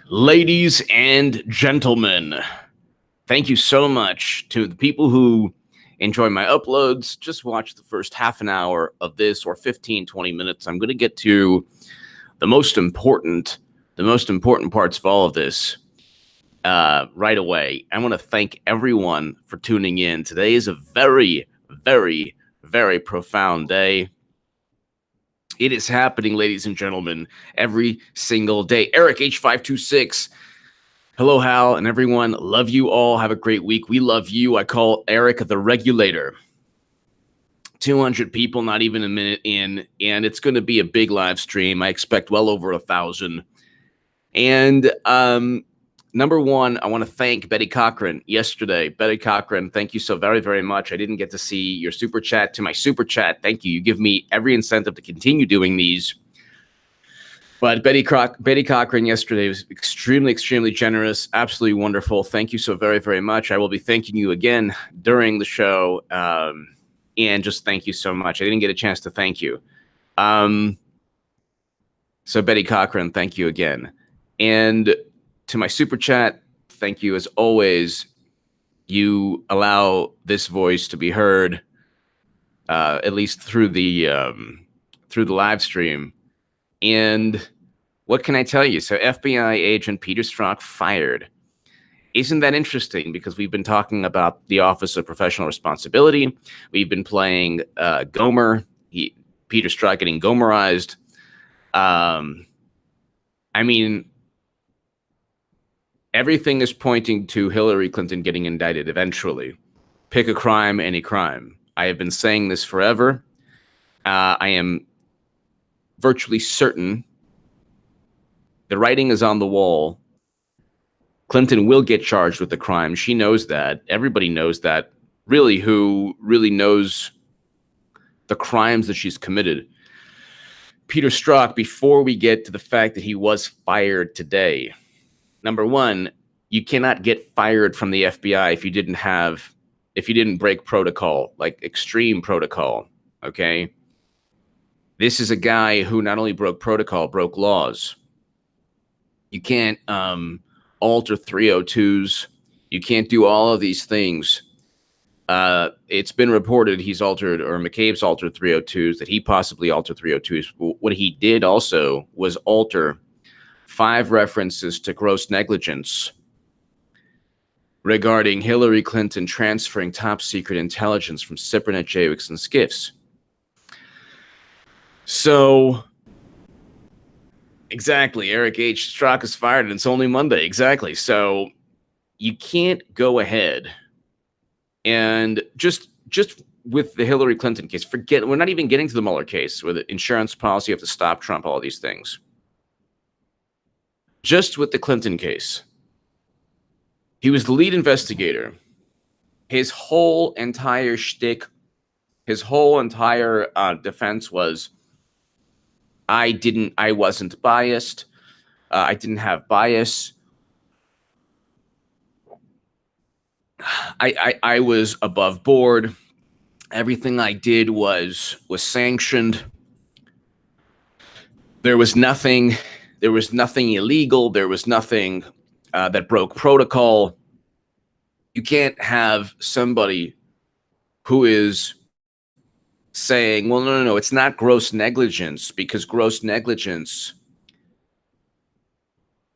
Ladies and gentlemen, thank you so much to the people who enjoy my uploads. Just watch the first half an hour of this, or 15, 20 minutes. I'm going to get to the most important parts of all of this right away. I want to thank everyone for tuning in. Today is a very, very, very profound day. It is happening, ladies and gentlemen, every single day. Eric H526. Hello, Hal, and everyone. Love you all. Have a great week. We love you. I call Eric the regulator. 200 people, not even a minute in, and it's going to be a big live stream. I expect well over 1,000. And number one, I want to thank Betty Cochran yesterday. Betty Cochran, thank you so very, very much. I didn't get to see your super chat. To my super chat, thank you. You give me every incentive to continue doing these. But Betty Cochran yesterday was extremely, extremely generous, absolutely wonderful. Thank you so very, very much. I will be thanking you again during the show. And just thank you so much. I didn't get a chance to thank you. So Betty Cochran, thank you again. And to my super chat, thank you as always. You allow this voice to be heard, at least through the live stream. And what can I tell you? So FBI agent Peter Strzok fired. Isn't that interesting? Because we've been talking about the Office of Professional Responsibility. We've been playing Gomer. Peter Strzok getting Gomerized. I mean, everything is pointing to Hillary Clinton getting indicted eventually. Pick a crime, any crime. I have been saying this forever. I am virtually certain the writing is on the wall. Clinton will get charged with the crime. She knows that. Everybody knows that. Really, who really knows the crimes that she's committed. Peter Strzok, before we get to the fact that he was fired today, number one, you cannot get fired from the FBI if you didn't break protocol, like extreme protocol, okay? This is a guy who not only broke protocol, broke laws. You can't alter 302s. You can't do all of these things. It's been reported he's altered, or McCabe's altered 302s, that he possibly altered 302s. What he did also was alter 5 references to gross negligence regarding Hillary Clinton transferring top secret intelligence from Cybernet, JWICs, and SCIFs. So, exactly, Eric H. Strzok is fired and it's only Monday. Exactly. So, you can't go ahead and just with the Hillary Clinton case, we're not even getting to the Mueller case, where the insurance policy, you have to stop Trump, all these things. Just with the Clinton case, he was the lead investigator. His whole entire shtick, his whole entire defense was, I wasn't biased. I didn't have bias. I was above board. Everything I did was sanctioned. There was nothing illegal. There was nothing that broke protocol. You can't have somebody who is saying, well, no, it's not gross negligence, because gross negligence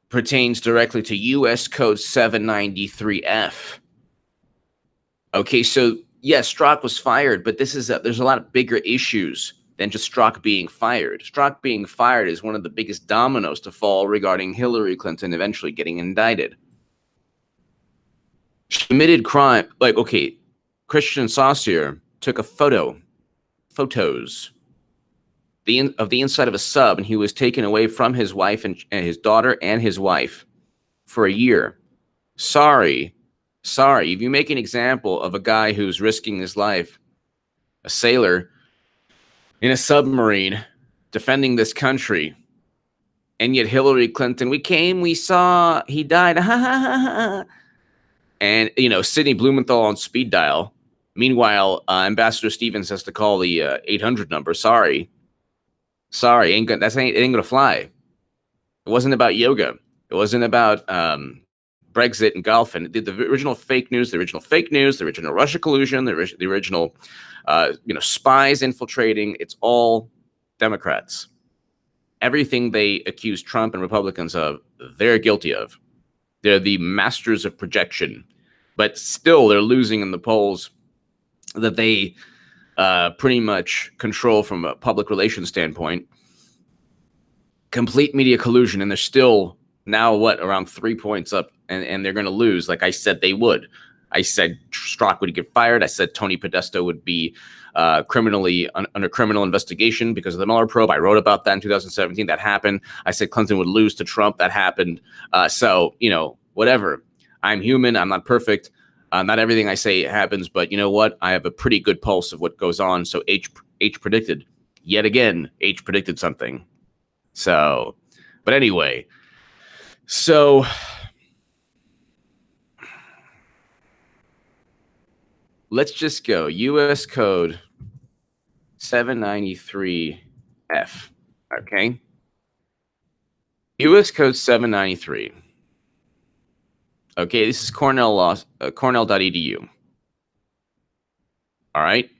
pertains directly to U.S. Code 793F. Okay, so yes, Strzok was fired, but there's a lot of bigger issues than just Strzok being fired. Strzok being fired is one of the biggest dominoes to fall regarding Hillary Clinton eventually getting indicted. She committed crime, like, okay, Christian Saucier took photos of the inside of a sub, and he was taken away from his wife and his daughter and his wife for a year. Sorry, if you make an example of a guy who's risking his life, a sailor in a submarine defending this country, and yet Hillary Clinton, we saw, he died, and, Sidney Blumenthal on speed dial. Meanwhile, Ambassador Stevens has to call the 800 number. Sorry, it ain't gonna fly. It wasn't about yoga. It wasn't about Brexit and Gulf and the original fake news, the original Russia collusion, the original spies infiltrating. It's all Democrats. Everything they accuse Trump and Republicans of, they're guilty of. They're the masters of projection, but still they're losing in the polls that they pretty much control from a public relations standpoint. Complete media collusion, and they're still now around 3 points up, and they're going to lose. Like I said, they would. I said Strzok would get fired. I said Tony Podesta would be under criminal investigation because of the Mueller probe. I wrote about that in 2017. That happened. I said Clinton would lose to Trump. That happened. So, whatever. I'm human. I'm not perfect. Not everything I say happens, but you know what? I have a pretty good pulse of what goes on. So H predicted. Yet again, H predicted something. So, but anyway, so let's just go. U.S. Code 793F. Okay. U.S. Code 793. Okay, this is Cornell.edu. All right.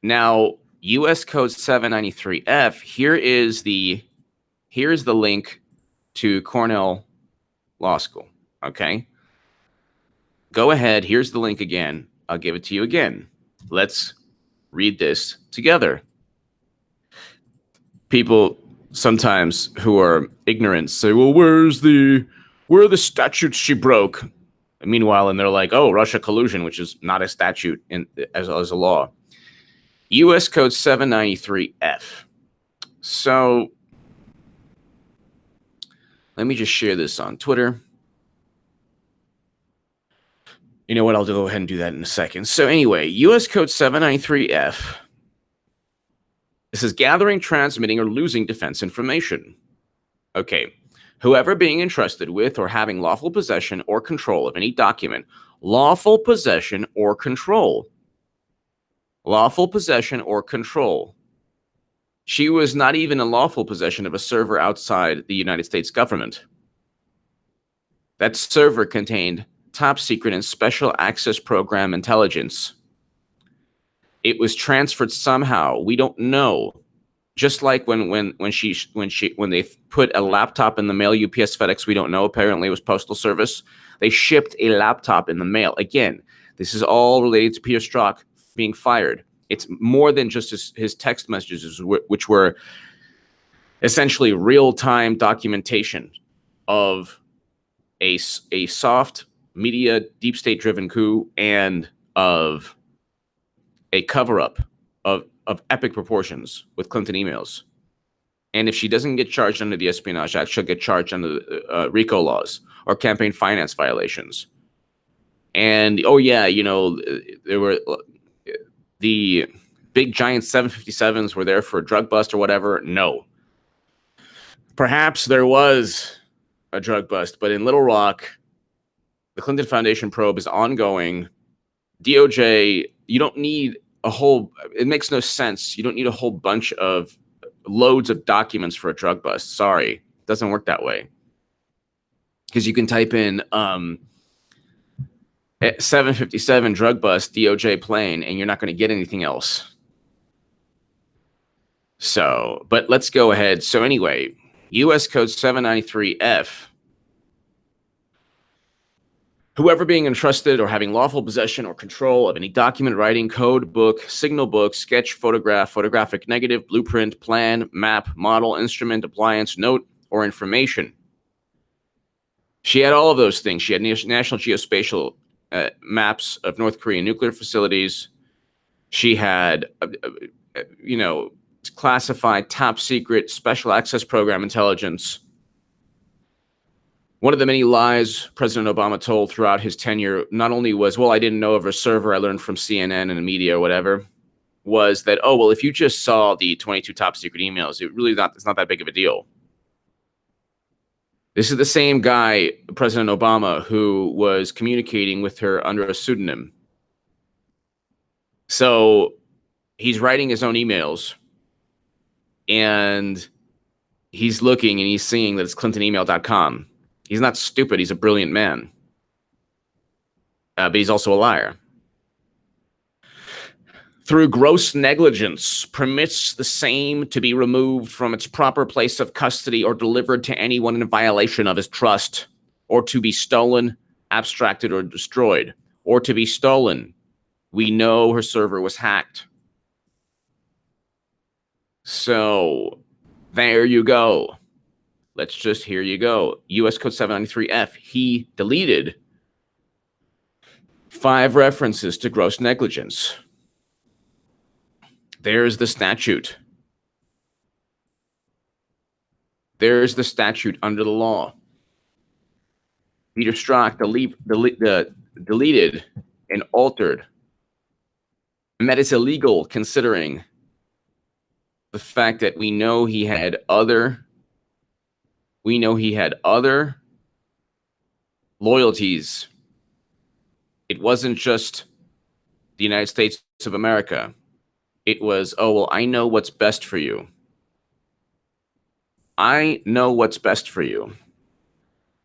Now, U.S. Code 793F. Here's the link to Cornell Law School. Okay. Go ahead. Here's the link again. I'll give it to you again. Let's read this together. People sometimes who are ignorant say, well, where are the statutes she broke? And meanwhile, and they're like, oh, Russia collusion, which is not a statute as a law. U.S. Code 793F. So let me just share this on Twitter. You know what? I'll go ahead and do that in a second. So anyway, U.S. Code 793F. This is gathering, transmitting, or losing defense information. Okay. Whoever being entrusted with or having lawful possession or control of any document, lawful possession or control. Lawful possession or control. She was not even in lawful possession of a server outside the United States government. That server contained top secret and special access program intelligence. It was transferred somehow. We don't know. Just like when they put a laptop in the mail, UPS, FedEx, we don't know. Apparently, it was Postal Service. They shipped a laptop in the mail. Again, this is all related to Peter Strzok being fired. It's more than just his text messages, which were essentially real-time documentation of a soft media deep state-driven coup and of a cover-up of epic proportions with Clinton emails. And if she doesn't get charged under the Espionage Act, she'll get charged under the RICO laws or campaign finance violations. And, oh yeah, there were the big giant 757s were there for a drug bust or whatever. No. Perhaps there was a drug bust, but in Little Rock, the Clinton Foundation probe is ongoing. DOJ, you don't need it makes no sense. You don't need a whole bunch of loads of documents for a drug bust. Sorry, it doesn't work that way. Because you can type in 757 drug bust DOJ plane, and you're not going to get anything else. So, but let's go ahead. So anyway, U.S. Code 793F. Whoever being entrusted or having lawful possession or control of any document, writing, code, book, signal book, sketch, photograph, photographic negative, blueprint, plan, map, model, instrument, appliance, note, or information. She had all of those things. She had national geospatial maps of North Korean nuclear facilities. She had, classified, top secret, special access program intelligence. One of the many lies President Obama told throughout his tenure not only was, well, I didn't know of a server, I learned from CNN and the media or whatever, was that, oh, well, if you just saw the 22 top secret emails, it's not that big of a deal. This is the same guy, President Obama, who was communicating with her under a pseudonym. So he's writing his own emails, and he's looking and he's seeing that it's clintonemail.com. He's not stupid. He's a brilliant man. But he's also a liar. Through gross negligence, permits the same to be removed from its proper place of custody or delivered to anyone in violation of his trust, or to be stolen, abstracted, or destroyed, or to be stolen. We know her server was hacked. So there you go. Here you go. US Code 793F. He deleted 5 references to gross negligence. There's the statute. There's the statute under the law. Peter Strzok deleted and altered. And that is illegal considering the fact that we know he had other loyalties. It wasn't just the United States of America. It was, oh, well, I know what's best for you. I know what's best for you.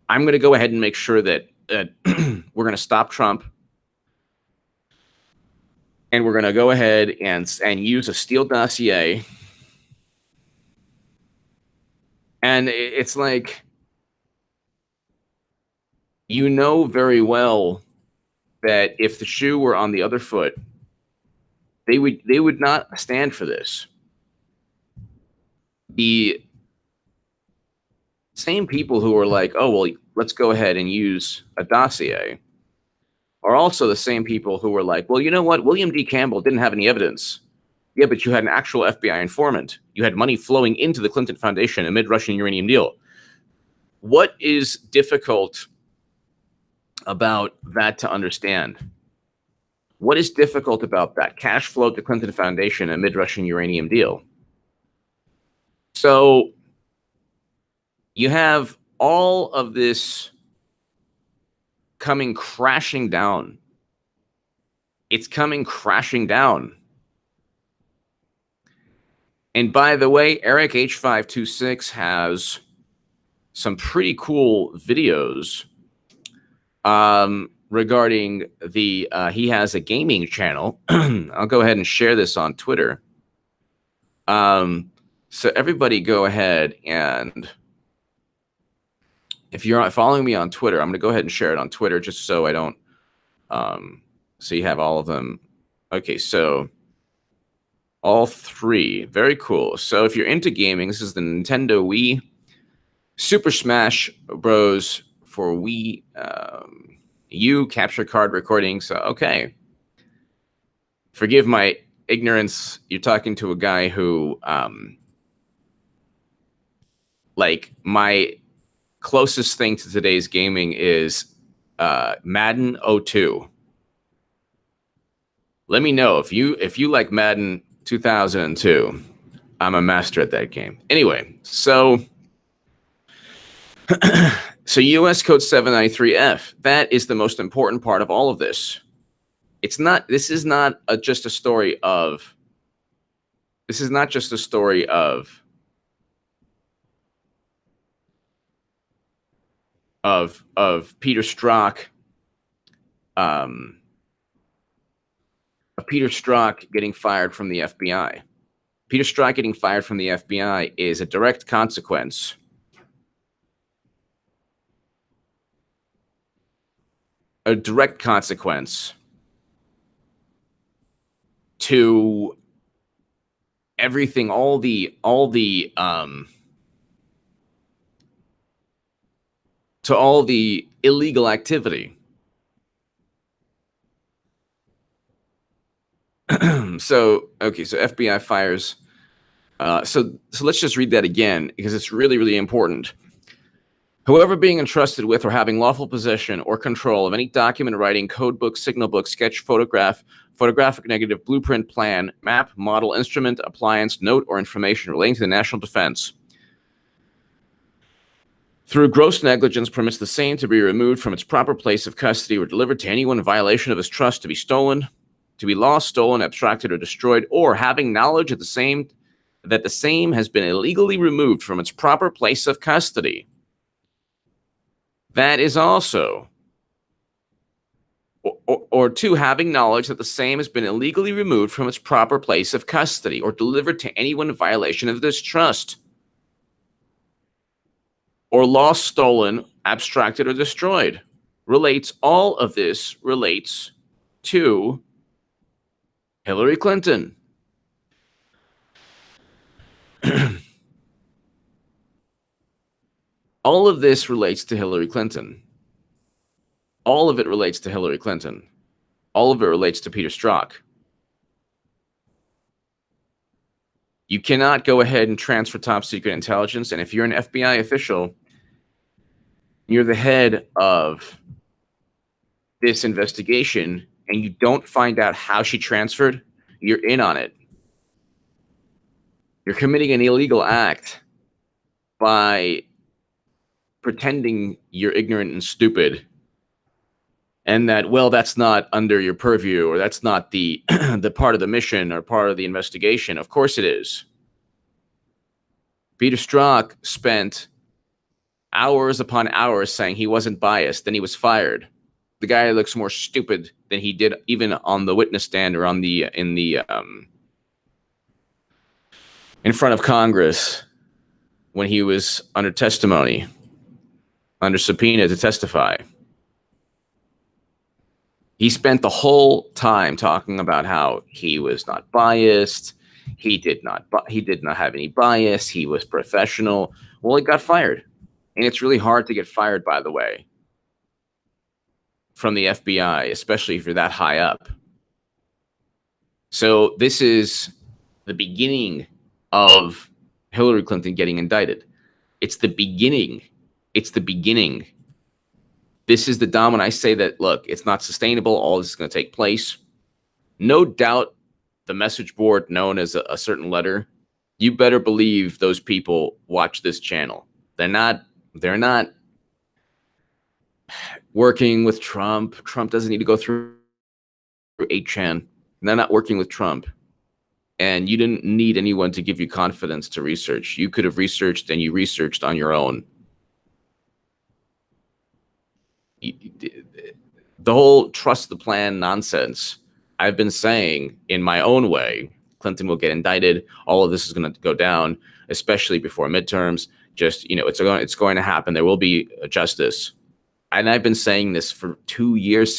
I'm going to go ahead and make sure that we're going to stop Trump. And we're going to go ahead and use a Steele dossier. And it's like, you know very well that if the shoe were on the other foot, they would not stand for this. The same people who are like, oh, well, let's go ahead and use a dossier, are also the same people who were like, well, you know what? William D. Campbell didn't have any evidence. Yeah, but you had an actual FBI informant. You had money flowing into the Clinton Foundation amid Russian uranium deal. What is difficult about that to understand? What is difficult about that? Cash flow to Clinton Foundation amid Russian uranium deal. So you have all of this coming crashing down. It's coming crashing down. And by the way, Eric H526 has some pretty cool videos regarding the, he has a gaming channel. I'll go ahead and share this on Twitter. So everybody go ahead and, if you're not following me on Twitter, I'm going to go ahead and share it on Twitter just so I don't, so you have all of them. Okay, so all 3, very cool. So if you're into gaming, this is the Nintendo Wii, Super Smash Bros. For Wii U capture card recording. So, okay. Forgive my ignorance. You're talking to a guy who, like, my closest thing to today's gaming is Madden 02. Let me know if you like Madden 2002. I'm a master at that game. Anyway, so so US Code 793F, that is the most important part of all of this. It's not, this is not just a story of, Peter Strzok, Peter Strzok getting fired from the FBI. Peter Strzok getting fired from the FBI is a direct consequence to everything, all the illegal activity. So FBI fires. So let's just read that again because it's really, really important. Whoever being entrusted with or having lawful possession or control of any document, writing, code book, signal book, sketch, photograph, photographic negative, blueprint, plan, map, model, instrument, appliance, note, or information relating to the national defense through gross negligence permits the same to be removed from its proper place of custody or delivered to anyone in violation of his trust, to be stolen, to be lost, stolen, abstracted, or destroyed, or having knowledge of the same has been illegally removed from its proper place of custody. That is also, or two, having knowledge that the same has been illegally removed from its proper place of custody or delivered to anyone in violation of this trust, or lost, stolen, abstracted, or destroyed. All of this relates to Hillary Clinton. All of this relates to Hillary Clinton. All of it relates to Hillary Clinton. All of it relates to Peter Strzok. You cannot go ahead and transfer top secret intelligence. And if you're an FBI official, you're the head of this investigation, and you don't find out how she transferred, you're in on it. You're committing an illegal act by pretending you're ignorant and stupid, and that, well, that's not under your purview, or that's not the the part of the mission or part of the investigation. Of course it is. Peter Strzok spent hours upon hours saying he wasn't biased, then he was fired. The guy looks more stupid than he did even on the witness stand or on the in front of Congress when he was under testimony, under subpoena to testify. He spent the whole time talking about how he was not biased. He did not have any bias. He was professional. Well, he got fired. And it's really hard to get fired, by the way, from the FBI, especially if you're that high up. So this is the beginning of Hillary Clinton getting indicted. It's the beginning. It's the beginning. This is the dom when I say that, look, it's not sustainable. All this is going to take place. No doubt the message board known as a certain letter, you better believe those people watch this channel. They're not working with Trump. Trump doesn't need to go through 8chan. They're not working with Trump. And you didn't need anyone to give you confidence to research. You could have researched, and you researched on your own. The whole trust the plan nonsense, I've been saying in my own way, Clinton will get indicted. All of this is going to go down, especially before midterms. Just, it's going to happen. There will be justice. And I've been saying this for 2 years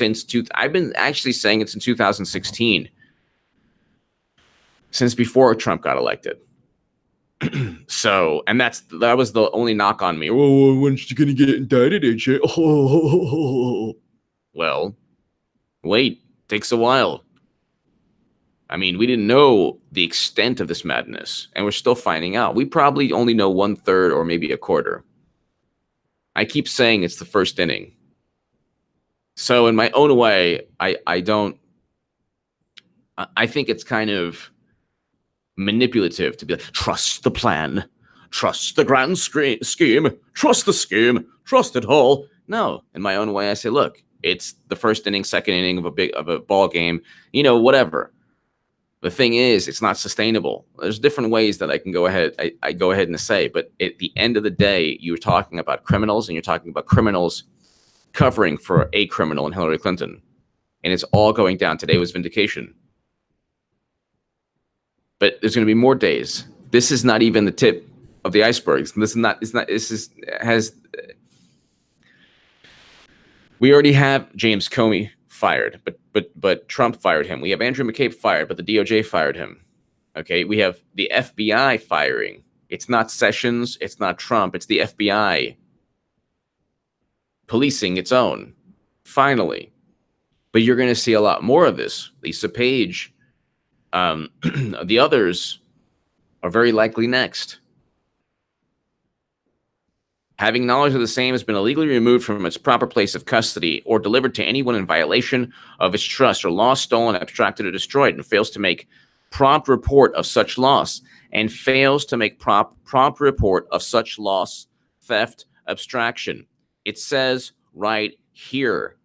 I've been actually saying it since 2016, since before Trump got elected. So, and that was the only knock on me. Oh, when's she gonna get indicted, AJ? Oh, well, wait, takes a while. I mean, we didn't know the extent of this madness, and we're still finding out. We probably only know 1/3 or maybe a quarter. I keep saying it's the first inning. So in my own way, I think it's kind of manipulative to be like, trust the plan, trust the grand scheme, trust the scheme, trust it all. No, in my own way, I say, look, it's the first inning, second inning of a ball game, whatever. The thing is, it's not sustainable. There's different ways that I can go ahead. I go ahead and say, but at the end of the day, you're talking about criminals, and you're talking about criminals covering for a criminal in Hillary Clinton, and it's all going down. Today was vindication, but there's going to be more days. This is not even the tip of the iceberg. We already have James Comey fired, but Trump fired him. We have Andrew McCabe fired, but the DOJ fired him. Okay, we have the FBI firing. It's not Sessions, it's not Trump, it's the FBI policing its own, finally. But you're going to see a lot more of this. Lisa Page, the others are very likely next. Having knowledge of the same has been illegally removed from its proper place of custody or delivered to anyone in violation of its trust, or lost, stolen, abstracted, or destroyed, and fails to make prompt report of such loss, prompt report of such loss, theft, abstraction. It says right here,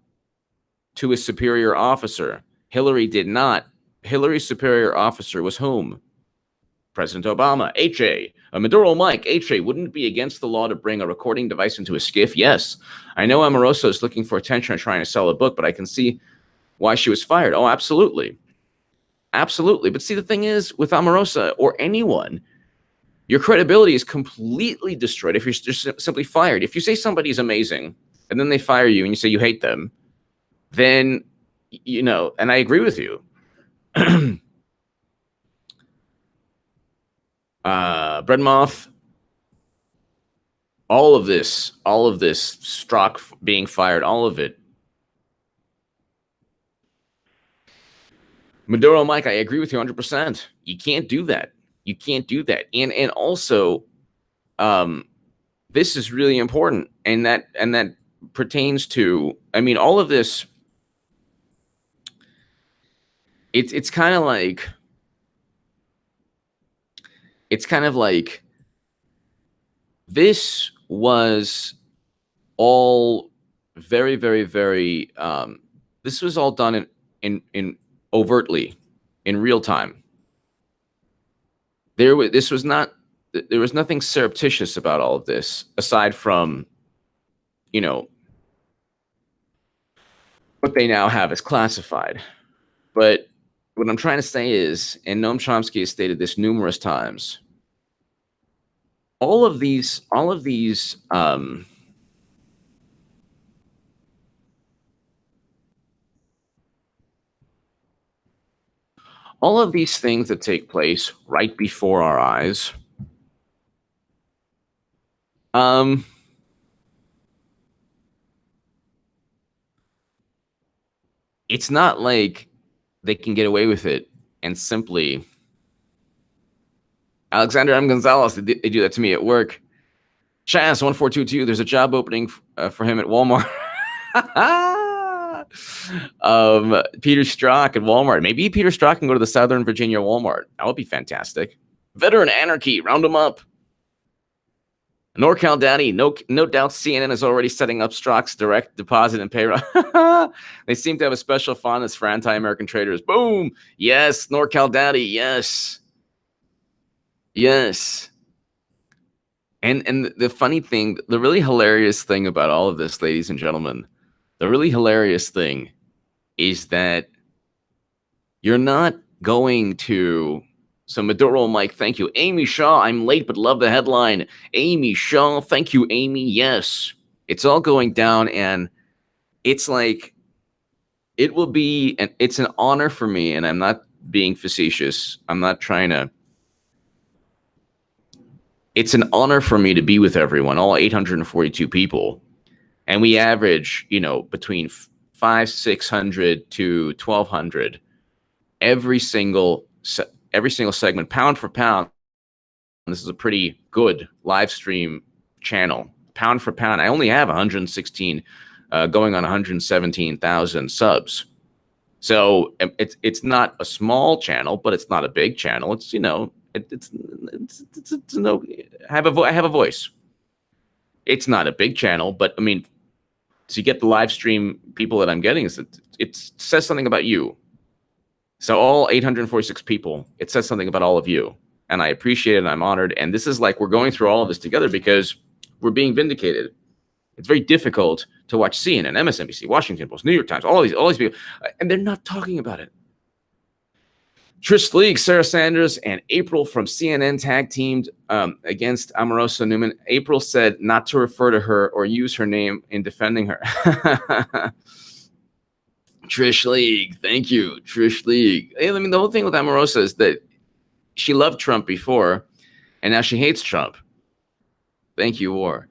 to a superior officer. Hillary did not. Hillary's superior officer was whom? President Obama. HA. Maduro Mike, H.A., wouldn't it be against the law to bring a recording device into a skiff? Yes. I know Amoroso is looking for attention and trying to sell a book, but I can see why she was fired. Oh, absolutely. Absolutely. But see, the thing is, with Amorosa or anyone, your credibility is completely destroyed if you're just simply fired. If you say somebody's amazing and then they fire you and you say you hate them, then, and I agree with you. Breadmoth, all of this, Strzok being fired, all of it. Maduro Mike, I agree with you 100%. You can't do that. You can't do that. And also, this is really important, and that pertains to, all of this. It's kind of like this was all very, very, very. This was all done in overtly, in real time. There was nothing surreptitious about all of this, aside from, what they now have is classified. But what I'm trying to say is, and Noam Chomsky has stated this numerous times, all of these things that take place right before our eyes, it's not like they can get away with it and simply. Alexander M. Gonzalez, they do that to me at work. Chaz 1422, there's a job opening for him at Walmart. Peter Strzok at Walmart. Maybe Peter Strzok can go to the Southern Virginia Walmart. That would be fantastic. Veteran Anarchy, round them up. NorCal Daddy, no doubt CNN is already setting up Strzok's direct deposit and payroll. They seem to have a special fondness for anti-American traders. Boom! Yes, NorCal Daddy, yes. Yes. And the funny thing, the really hilarious thing about all of this, ladies and gentlemen, the really hilarious thing is that you're not going to. So Maduro Mike, thank you. Amy Shaw, I'm late but love the headline. Amy Shaw, thank you, Amy. Yes. It's all going down, and it's like, it will be, and it's an honor for me, and I'm not being facetious. I'm not trying to. It's an honor for me to be with everyone, all 842 people. And we average, between 600 to 1,200 every single segment, pound for pound. This is a pretty good live stream channel. Pound for pound, I only have 116, going on 117,000 subs. So it's not a small channel, but it's not a big channel. It's I have a voice. It's not a big channel, but to get the live stream people that I'm getting, it says something about you. So all 846 people, it says something about all of you, and I appreciate it, and I'm honored. And this is like, we're going through all of this together because we're being vindicated. It's very difficult to watch CNN, MSNBC, Washington Post, New York Times, all these people, and they're not talking about it. Trish League, Sarah Sanders, and April from CNN tag teamed against Amorosa Newman. April said not to refer to her or use her name in defending her. Trish League, thank you, Trish League. The whole thing with Amorosa is that she loved Trump before, and now she hates Trump. Thank you, War.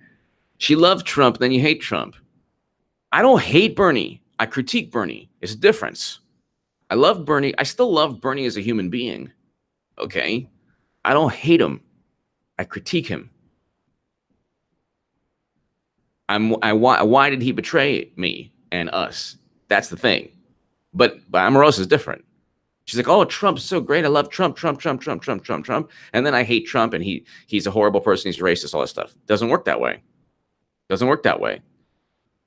She loved Trump, then you hate Trump. I don't hate Bernie. I critique Bernie. It's a difference. I love Bernie. I still love Bernie as a human being. Okay? I don't hate him. I critique him. Why did he betray me and us? That's the thing. But Amorosa is different. She's like, oh, Trump's so great. I love Trump. And then I hate Trump, and he's a horrible person. He's racist, all that stuff. Doesn't work that way. Doesn't work that way.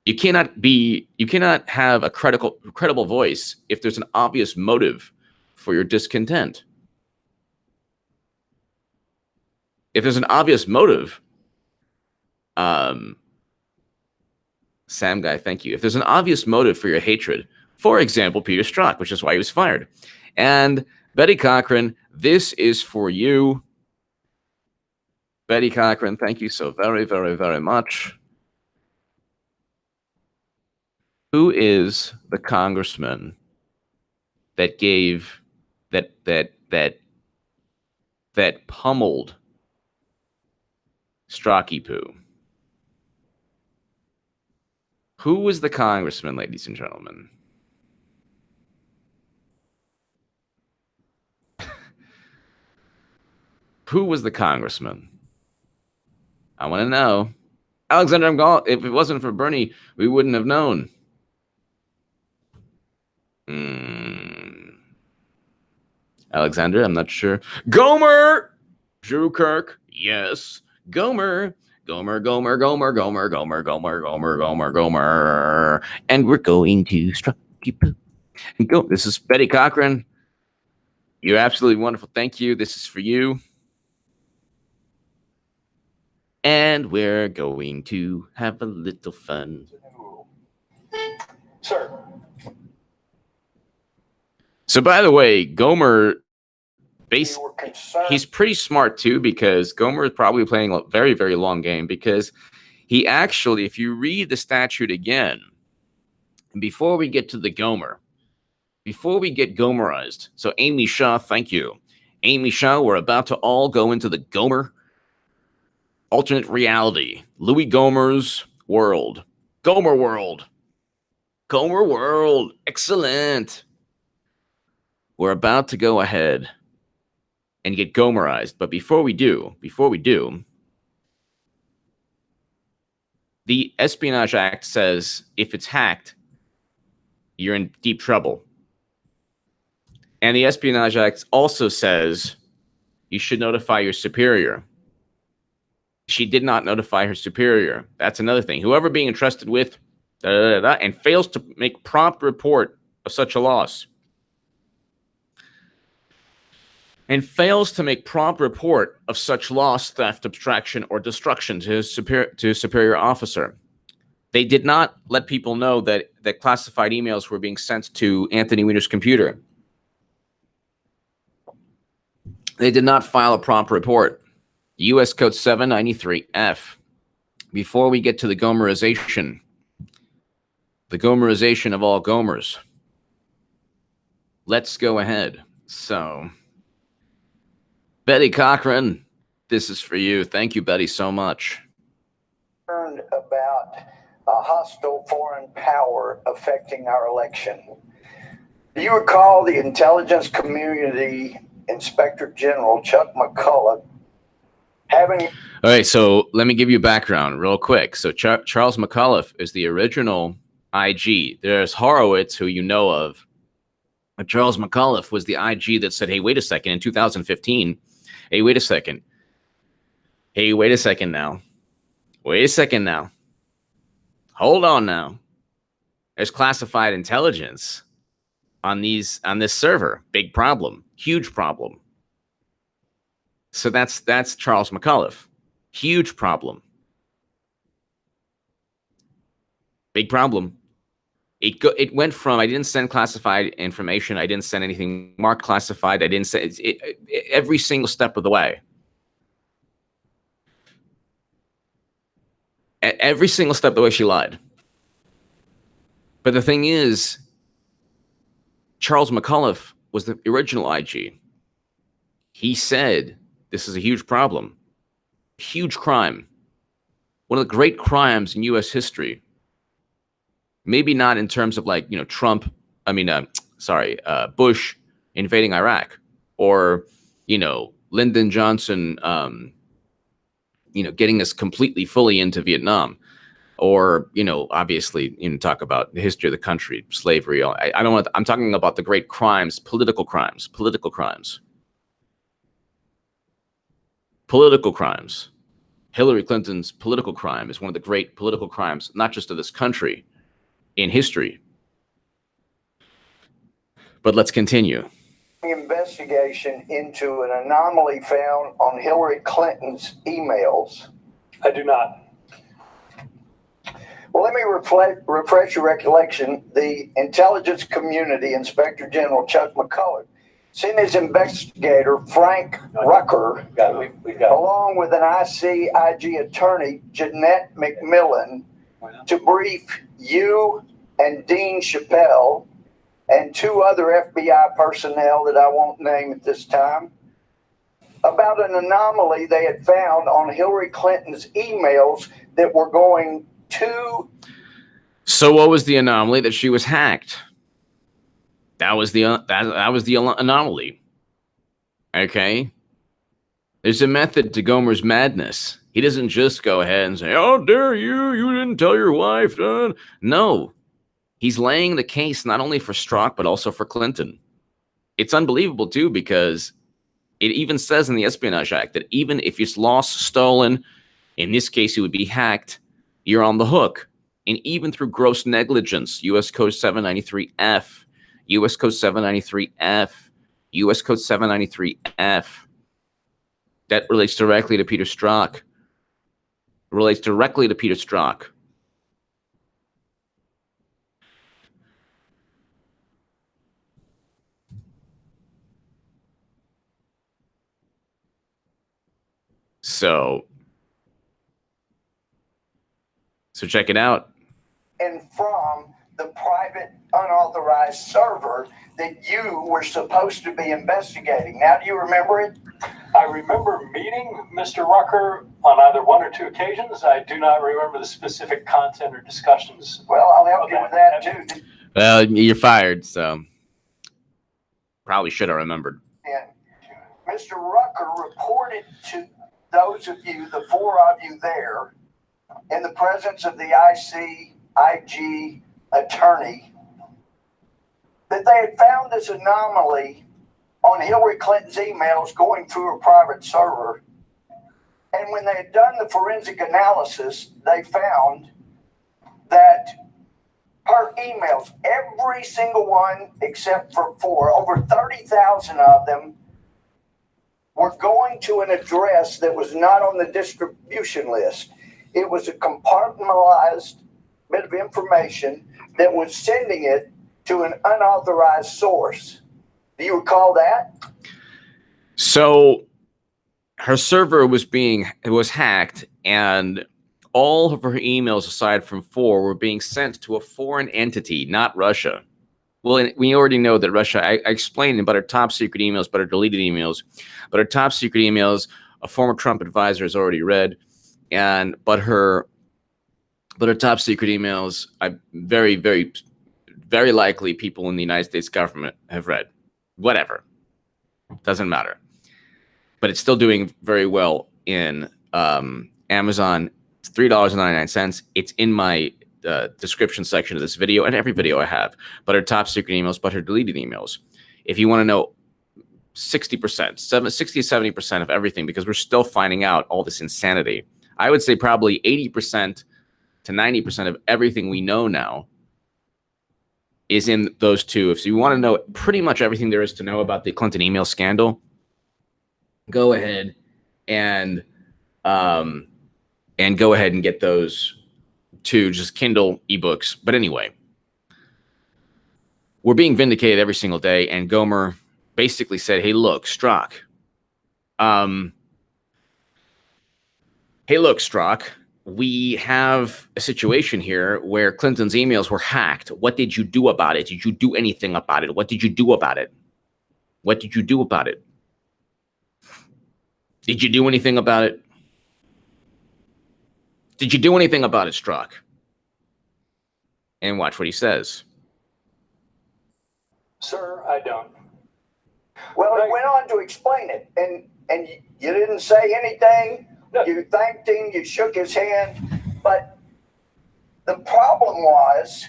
You cannot have a credible voice if there's an obvious motive for your discontent. if there's an obvious motive, Sam Guy, thank you. If there's an obvious motive for your hatred, for example, Peter Strzok, which is why he was fired. And Betty Cochran, this is for you. Betty Cochran, thank you so very, very, very much. Who is the congressman that gave that pummeled Strocky Poo? Who was the congressman, ladies and gentlemen? Who was the congressman? I want to know. Alexander Mgal, if it wasn't for Bernie, we wouldn't have known. Alexander, I'm not sure. Gomer! Drew Kirk, yes. Gomer. Gomer. And we're going to Strocky Poo. And go. This is Betty Cochran. You're absolutely wonderful. Thank you. This is for you. And we're going to have a little fun. Sir. So, by the way, Gomer, he's pretty smart, too, because Gomer is probably playing a very, very long game, because he actually, if you read the statute again, before we get to the Gomer, before we get Gomerized, so Amy Shaw, thank you. Amy Shaw, we're about to all go into the Gomer alternate reality, Louis Gomer's world. Gomer world. Gomer world. Excellent. We're about to go ahead and get Gomerized. But before we do, the Espionage Act says if it's hacked, you're in deep trouble. And the Espionage Act also says you should notify your superior. She did not notify her superior. That's another thing. Whoever being entrusted with and fails to make prompt report of such a loss. And fails to make prompt report of such loss, theft, abstraction, or destruction to his superior officer. They did not let people know that classified emails were being sent to Anthony Weiner's computer. They did not file a prompt report. U.S. Code 793F. Before we get to the Gomerization of all Gomers, let's go ahead. So, Betty Cochran, this is for you. Thank you, Betty, so much. About a hostile foreign power affecting our election. Do you recall the intelligence community Inspector General Chuck McCullough having... All right, so let me give you background real quick. So Charles McCullough is the original IG. There's Horowitz, who you know of. But Charles McCullough was the IG that said, hey, wait a second, in 2015, hey, wait a second. Hey, wait a second now. Wait a second now. Hold on now. There's classified intelligence on this server. Big problem. Huge problem. So that's Charles McCullough. Huge problem. Big problem. It went from I didn't send classified information, I didn't send anything marked classified, I didn't send every single step of the way. Every single step of the way she lied. But the thing is, Charles McCullough was the original IG. He said, this is a huge problem. Huge crime. One of the great crimes in U.S. history. Maybe not in terms of like, Bush invading Iraq. Or, Lyndon Johnson, getting us completely fully into Vietnam. Or, obviously, talk about the history of the country, slavery. I'm talking about the great crimes, political crimes. Political crimes. Hillary Clinton's political crime is one of the great political crimes, not just of this country, in history. But let's continue. investigation into an anomaly found on Hillary Clinton's emails? I do not. Well, let me refresh your recollection. The intelligence community, Inspector General Chuck McCulloch, sent his investigator, Frank Rucker, along with an ICIG attorney, Jeanette McMillan, to brief you and Dean Chappelle and two other FBI personnel that I won't name at this time about an anomaly they had found on Hillary Clinton's emails that were going to. So what was the anomaly? That she was hacked. That was the anomaly. Okay. There's a method to Gomer's madness. He doesn't just go ahead and say, "How dare you? You didn't tell your wife." No. He's laying the case not only for Strzok, but also for Clinton. It's unbelievable, too, because it even says in the Espionage Act that even if it's lost, stolen, in this case, it would be hacked, you're on the hook. And even through gross negligence, U.S. Code 793F, U.S. Code 793F, U.S. Code 793F, that relates directly to Peter Strzok. Relates directly to Peter Strzok. So check it out. And from the private unauthorized server that you were supposed to be investigating. Now, do you remember it? I remember meeting Mr. Rucker on either one or two occasions. I do not remember the specific content or discussions. Well, I'll help you with that too. Well, you're fired, so probably should have remembered. And Mr. Rucker reported to those of you, the four of you there, in the presence of the ICIG attorney, that they had found this anomaly on Hillary Clinton's emails going through a private server. And when they had done the forensic analysis, they found that her emails, every single one except for four, over 30,000 of them, were going to an address that was not on the distribution list. It was a compartmentalized bit of information that was sending it to an unauthorized source. Do you recall that? So her server was hacked, and all of her emails, aside from four, were being sent to a foreign entity, not Russia. Well, we already know that Russia, I explained about her top secret emails, about her deleted emails, but her top secret emails, a former Trump advisor has already read, but her top secret emails, very, very, very likely people in the United States government have read. Whatever. Doesn't matter. But it's still doing very well in Amazon. It's $3.99. It's in my description section of this video and every video I have. But her top secret emails, but her deleted emails. If you want to know 60%, 60 to 70% of everything, because we're still finding out all this insanity. I would say probably 80% to 90% of everything we know now is in those two. If you want to know pretty much everything there is to know about the Clinton email scandal, go ahead and go ahead and get those two, just Kindle ebooks. But anyway, we're being vindicated every single day, and Gomer basically said, "Hey, look, Strzok. We have a situation here where Clinton's emails were hacked. What did you do about it? Did you do anything about it? What did you do about it? What did you do about it? Did you do anything about it? Did you do anything about it, Strzok?" And watch what he says. Sir, I don't. Well, he went on to explain it, and you didn't say anything. No. You thanked him, you shook his hand, but the problem was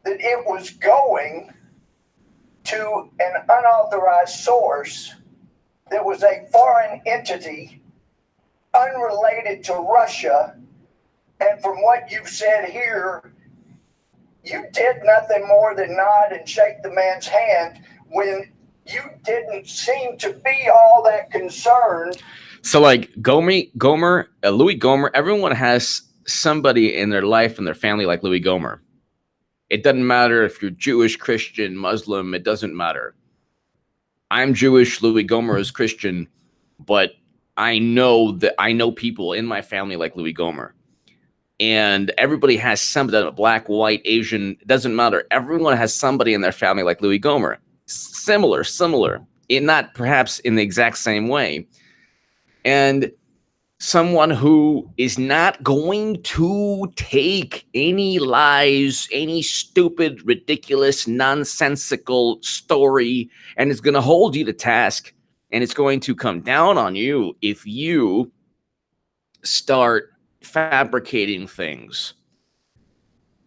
that it was going to an unauthorized source that was a foreign entity unrelated to Russia. And from what you've said here, you did nothing more than nod and shake the man's hand when you didn't seem to be all that concerned. So like Louis Gohmert, everyone has somebody in their life and their family like Louis Gohmert. It doesn't matter if you're Jewish, Christian, Muslim, it doesn't matter. I'm Jewish, Louis Gohmert is Christian, but I know people in my family like Louis Gohmert. And everybody has somebody, black, white, Asian, it doesn't matter. Everyone has somebody in their family like Louis Gohmert. Similar, not perhaps in the exact same way. And someone who is not going to take any lies, any stupid, ridiculous, nonsensical story, and is going to hold you to task. And it's going to come down on you if you start fabricating things.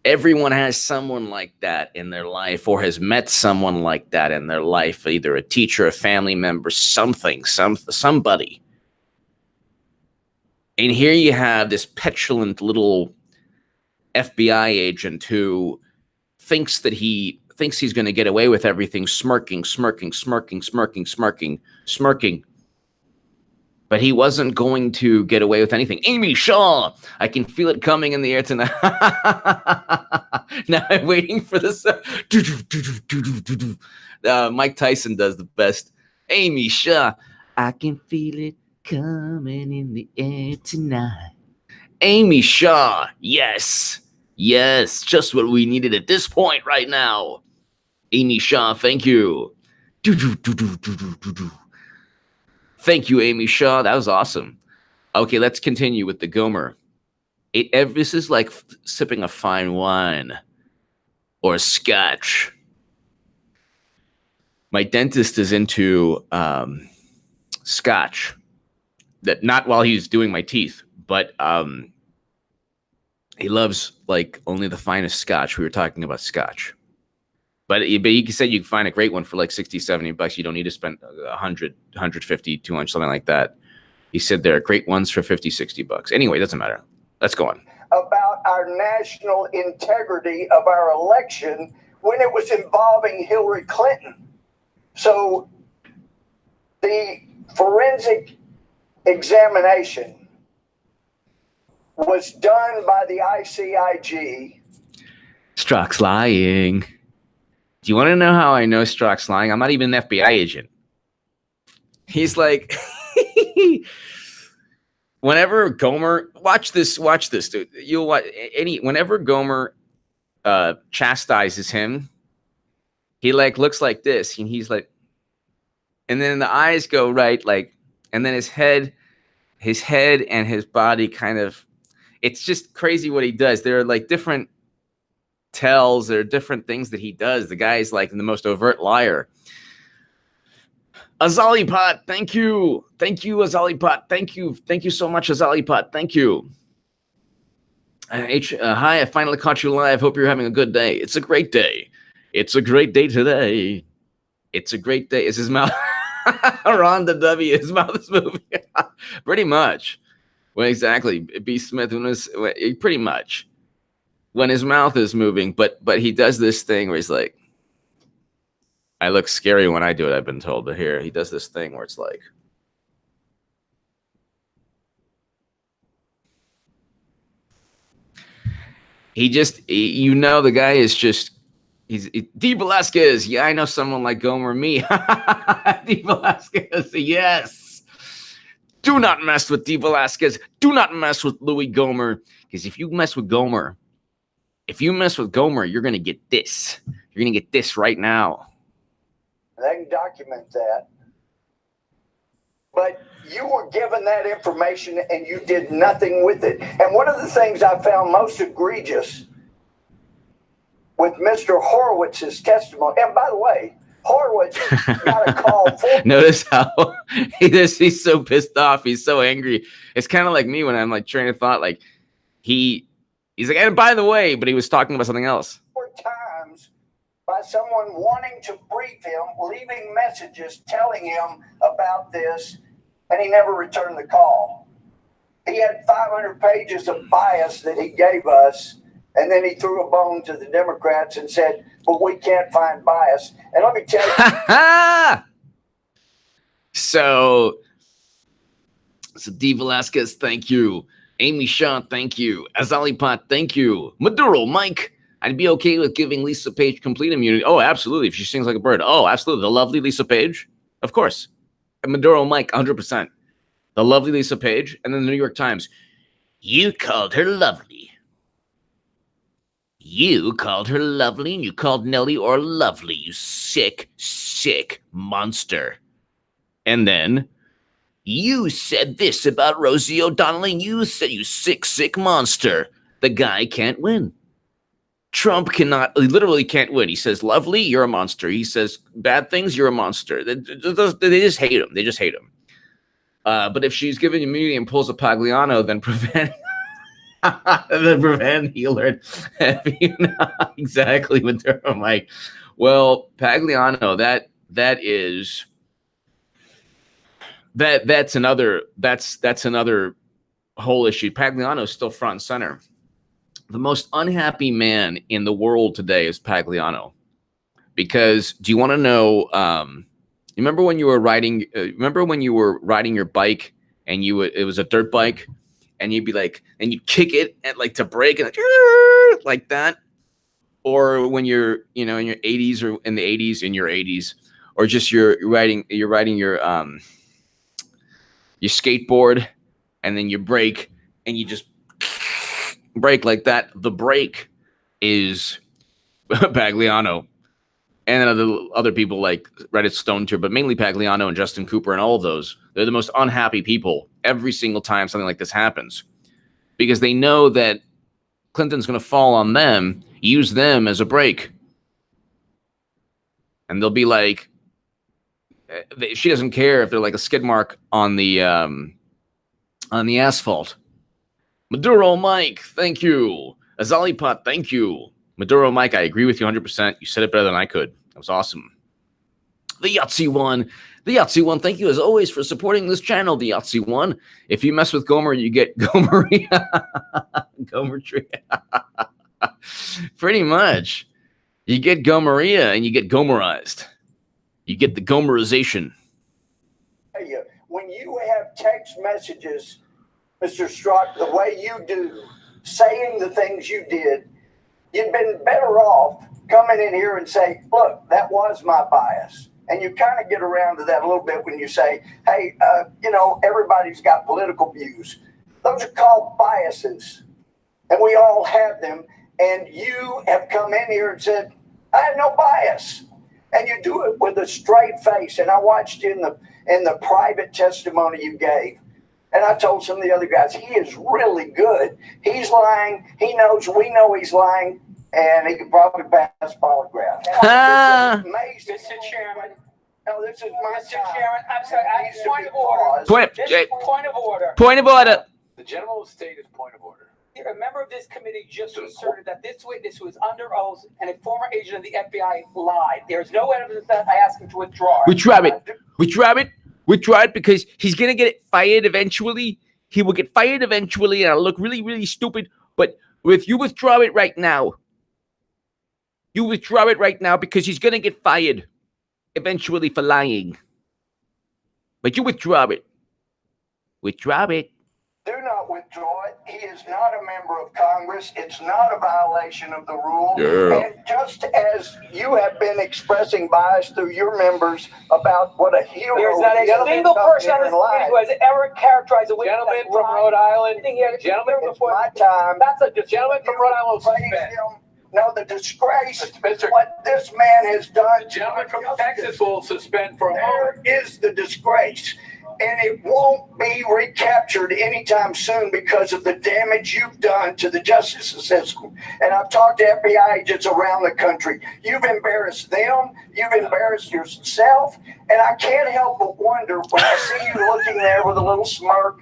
Everyone has someone like that in their life or has met someone like that in their life, either a teacher, a family member, somebody. And here you have this petulant little FBI agent who thinks he's going to get away with everything, smirking. But he wasn't going to get away with anything. Amy Shaw, I can feel it coming in the air tonight. Now I'm waiting for this. Mike Tyson does the best. Amy Shaw, I can feel it coming in the air tonight. Amy Shaw, yes, just what we needed at this point right now. Amy Shaw, thank you. Thank you, Amy Shaw. That was awesome. Okay, let's continue with the Gohmert. This is like sipping a fine wine or a scotch. My dentist is into scotch. That not while he's doing my teeth, but he loves like only the finest scotch. We were talking about scotch. But he said you can find a great one for like $60-$70. You don't need to spend $100, $150, $200, something like that. He said there are great ones for $50-$60. Anyway, it doesn't matter. Let's go on. About our national integrity of our election when it was involving Hillary Clinton. So the forensic examination was done by the ICIG. Strzok's lying. Do you want to know how I know Strzok's lying? I'm not even an FBI agent. He's like, whenever Gohmert, watch this, dude. You'll watch whenever Gohmert chastises him, he like looks like this, and he's like, and then the eyes go right, like, and then his head and his body kind of, it's just crazy what he does. There are like different tells, there are different things that he does. The guy is like the most overt liar. Azalipot, thank you, Azalipot, thank you so much, Azalipot, thank you. Hi, I finally caught you live. Hope you're having a good day. It's a great day. It's a great day today. It's a great day. Is his mouth? Ron the W. His mouth is moving. Pretty much. Well, exactly. B. Smith. Pretty much. When his mouth is moving, but he does this thing where he's like, I look scary when I do it, I've been told. But here, he does this thing where it's like, the guy is just, D. Velasquez. Yeah, I know someone like Gohmert. Me. D. Velasquez. Yes. Do not mess with D. Velasquez. Do not mess with Louis Gohmert. Because if you mess with Gohmert, you're going to get this. You're going to get this right now. They can document that. But you were given that information and you did nothing with it. And one of the things I found most egregious with Mr. Horowitz's testimony, and by the way, Horowitz got a call for Notice how he's so pissed off. He's so angry. It's kind of like me when I'm like train of thought, like he's like, and by the way, but he was talking about something else. 4 times by someone wanting to brief him, leaving messages telling him about this, and he never returned the call. He had 500 pages of bias that he gave us, and then he threw a bone to the Democrats and said, but we can't find bias. And let me tell you, So D. Velasquez, thank you. Amy Shaw, thank you. Azali Pot, thank you. Maduro Mike, I'd be okay with giving Lisa Page complete immunity. Oh, absolutely. If she sings like a bird. Oh, absolutely. The lovely Lisa Page. Of course. And Maduro Mike, 100%. The lovely Lisa Page. And then the New York Times. You called her lovely. You called her lovely, and you called Nellie or lovely, you sick, sick monster. And then, you said this about Rosie O'Donnell, and you said, you sick, sick monster. The guy can't win. Trump he literally can't win. He says, lovely, you're a monster. He says, bad things, you're a monster. They just hate him. They just hate him. But if she's given immunity and pulls a Pagliano, then prevent... the prevent healer. Exactly what they're like. Well, Pagliano, that's another whole issue. Pagliano is still front and center. The most unhappy man in the world today is Pagliano. Because do you want to know? Remember when you were riding? Your bike and it was a dirt bike. And you'd be like, and you'd kick it and like to brake and like that. Or when you're, in your 80s or in the 80s, or just you're riding your skateboard and then you brake and you just brake like that. The brake is Pagliano. And then other people like Reddit Stone Tour, but mainly Pagliano and Justin Cooper and all of those. They're the most unhappy people every single time something like this happens. Because they know that Clinton's going to fall on them, use them as a break. And they'll be like, she doesn't care if they're like a skid mark on the asphalt. Maduro Mike, thank you. Azali Pot, thank you. Maduro Mike, I agree with you 100%. You said it better than I could. That was awesome. The Yahtzee one, thank you as always for supporting this channel, the Yahtzee one. If you mess with Gomer, you get Gomeria. Gomer tree. Pretty much. You get Gomeria and you get Gomerized. You get the Gomerization. When you have text messages, Mr. Strzok, the way you do, saying the things you did, you'd been better off coming in here and say, look, that was my bias. And you kind of get around to that a little bit when you say, hey, everybody's got political views. Those are called biases. And we all have them. And you have come in here and said, I have no bias. And you do it with a straight face. And I watched you in the private testimony you gave. And I told some of the other guys, he is really good. He's lying. We know he's lying. And he could probably pass polygraph. Mr. Chairman. No, this is my Mr. Chairman, I'm sorry. Point of order. Point of order. The gentleman will state his point of order. A member of this committee just asserted that this witness was under oath and a former agent of the FBI lied. There is no evidence that I asked him to withdraw. Withdraw it because he's going to get fired eventually. He will get fired eventually and I'll look really, really stupid. But if you withdraw it right now, because he's going to get fired eventually for lying. But you withdraw it. Do not withdraw it. He is not a member of Congress. It's not a violation of the rule. Yeah. And just as you have been expressing bias through your members about what a hero There's not a single person on this committee who has ever characterized a witness. Gentleman from Rhode Island. Gentleman before my time. That's a Gentleman from Rhode Island will suspend. No, the disgrace, what this man has done. The gentleman from Texas will suspend for a There moment. is the disgrace. And it won't be recaptured anytime soon because of the damage you've done to the justice system. And I've talked to FBI agents around the country. You've embarrassed them. You've embarrassed yourself. And I can't help but wonder when I see you looking there with a little smirk,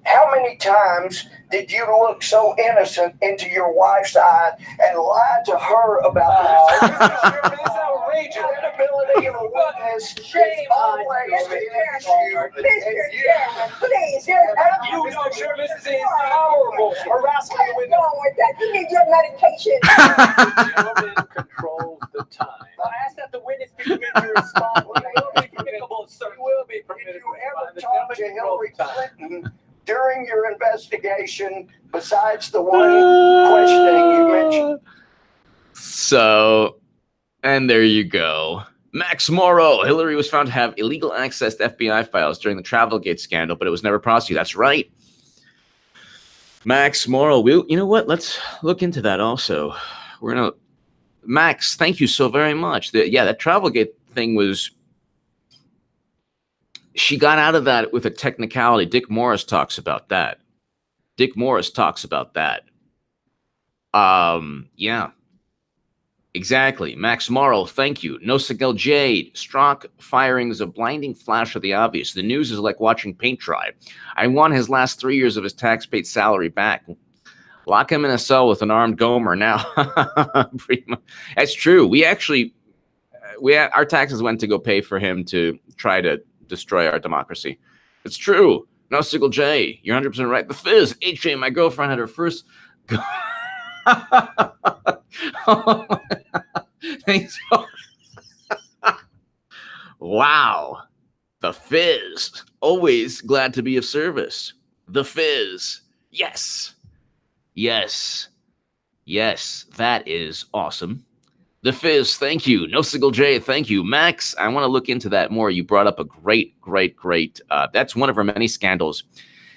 how many times did you look so innocent into your wife's eye and lie to her about this? This is outrageous. Credibility of a witness. Shame on you, always Mr. an Chairman. issue. Mr. Chairman, please. You know, sure, this is horrible harassment of witness. wrong with that? You need your medication. The gentleman controls the time. I ask that the witness be permitted to respond. He will be permissible, sir. He will be permitted Did you ever talk to Hillary Clinton during your investigation besides the one questioning you mentioned? So, and there you go. Max Morrow. Hillary was found to have illegal access to FBI files during the Travelgate scandal, but it was never prosecuted. That's right. Max Morrow. You know what? Let's look into that also. We're going to... Max, thank you so very much. That Travelgate thing was... She got out of that with a technicality. Dick Morris talks about that. Yeah. Exactly. Max Morrow, thank you. No Sigel Jade. Strzok firing is a blinding flash of the obvious. The news is like watching paint dry. I want his last 3 years of his tax-paid salary back. Lock him in a cell with an armed Gomer now. That's true. Our taxes went to go pay for him to try to destroy our democracy. It's true. No Sigel J. You're 100% right. The Fizz. HJ, my girlfriend, had her first... Thanks. Wow. The Fizz. Always glad to be of service. The Fizz. Yes. That is awesome. The Fizz, thank you. No Sigel J, thank you. Max, I want to look into that more. You brought up a great, that's one of her many scandals.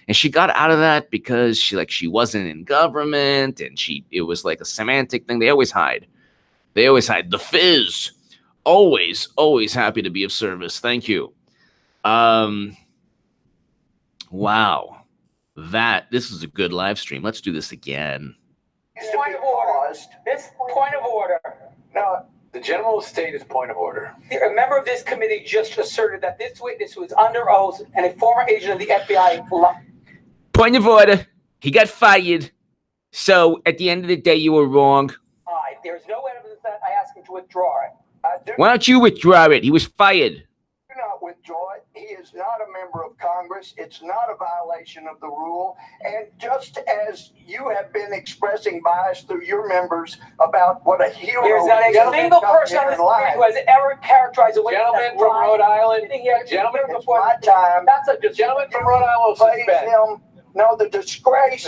And she got out of that because she wasn't in government, and it was like a semantic thing. They always hide. The Fizz, always happy to be of service. Thank you. Wow. This is a good live stream. Let's do this again. Point of order. This point of order. No, The gentleman will state his point of order. A member of this committee just asserted that this witness was under oath and a former agent of the FBI. Point of order. He got fired. So at the end of the day, you were wrong. There's no evidence that I asked him to withdraw it. Why don't you withdraw it? He was fired. Do not withdraw it. He is not a member of Congress. It's not a violation of the rule. And just as you have been expressing bias through your members about what a hero There's not a single person on this committee who has ever characterized a witness. Gentleman from Rhode Island. Gentleman It's my time. That's a gentleman from Rhode Island will suspend. The disgrace,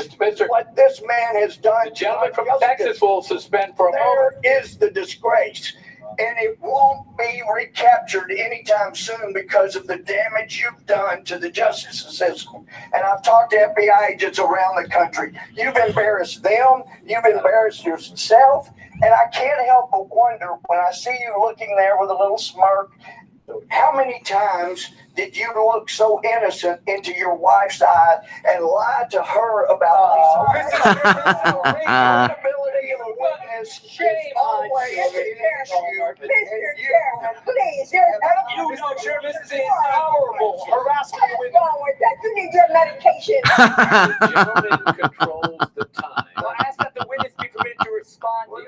what this man has done. The gentleman from Texas will suspend for a moment. There is the disgrace. And it won't be recaptured anytime soon because of the damage you've done to the justice system. And I've talked to FBI agents around the country. You've embarrassed them. You've embarrassed yourself. And I can't help but wonder when I see you looking there with a little smirk, how many times did you look so innocent into your wife's eye and lie to her about the accountability of a witness? Shame on you. Mr. Chairman, please. You know, Chair, this is horrible. Harassment of What's wrong with that? You need your medication. The gentleman controls the time. Well, I ask that the witness be permitted to respond. Will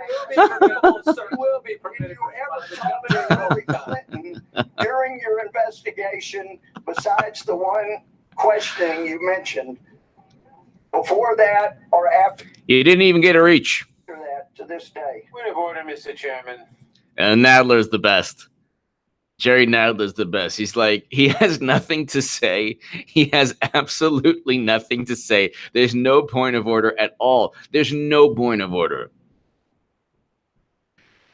be permitted. Did you ever talk to Hillary Clinton during your investigation besides the one questioning you mentioned? Before that or after You didn't even get a reach. that to this day? Point of order, Mr. Chairman. And Nadler's the best. Jerry Nadler's the best. He's like, he has nothing to say. He has absolutely nothing to say. There's no point of order at all. There's no point of order.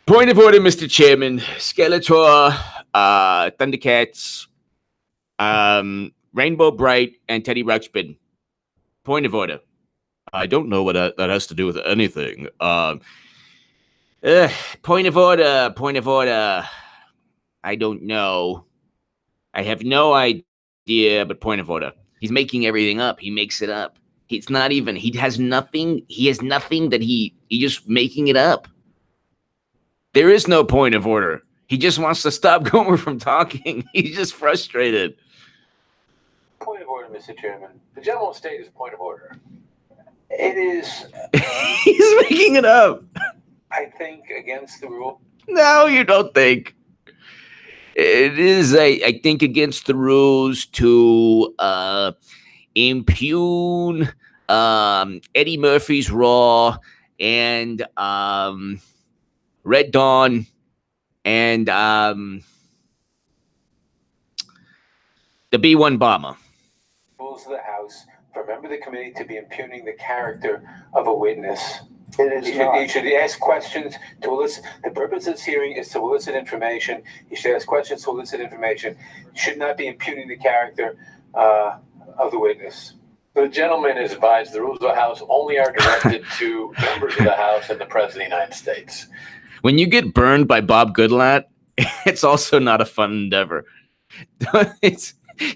Point of order, Mr. Chairman. Skeletor, Thundercats, Rainbow Bright, and Teddy Ruxpin. Point of order. I don't know what that has to do with anything. Point of order. Point of order. I don't know. I have no idea, but point of order. He's making everything up. He makes it up. It's not even, he has nothing that he just making it up. There is no point of order. He just wants to stop Gomer from talking. He's just frustrated. Point of order, Mr. Chairman. The gentleman will state his point of order. It is, He's making it up. I think, against the rule. No, you don't think. It is, I think, against the rules to impugn Eddie Murphy's Raw and Red Dawn and The B1 bomber. Rules of the House for a member of the committee to be impugning the character of a witness. It is not. He should ask questions to elicit. The purpose of this hearing is to elicit information. He should ask questions to elicit information. He should not be impugning the character of the witness. The gentleman is advised the rules of the House only are directed to members of the House and the President of the United States. When you get burned by Bob Goodlatte, it's also not a fun endeavor.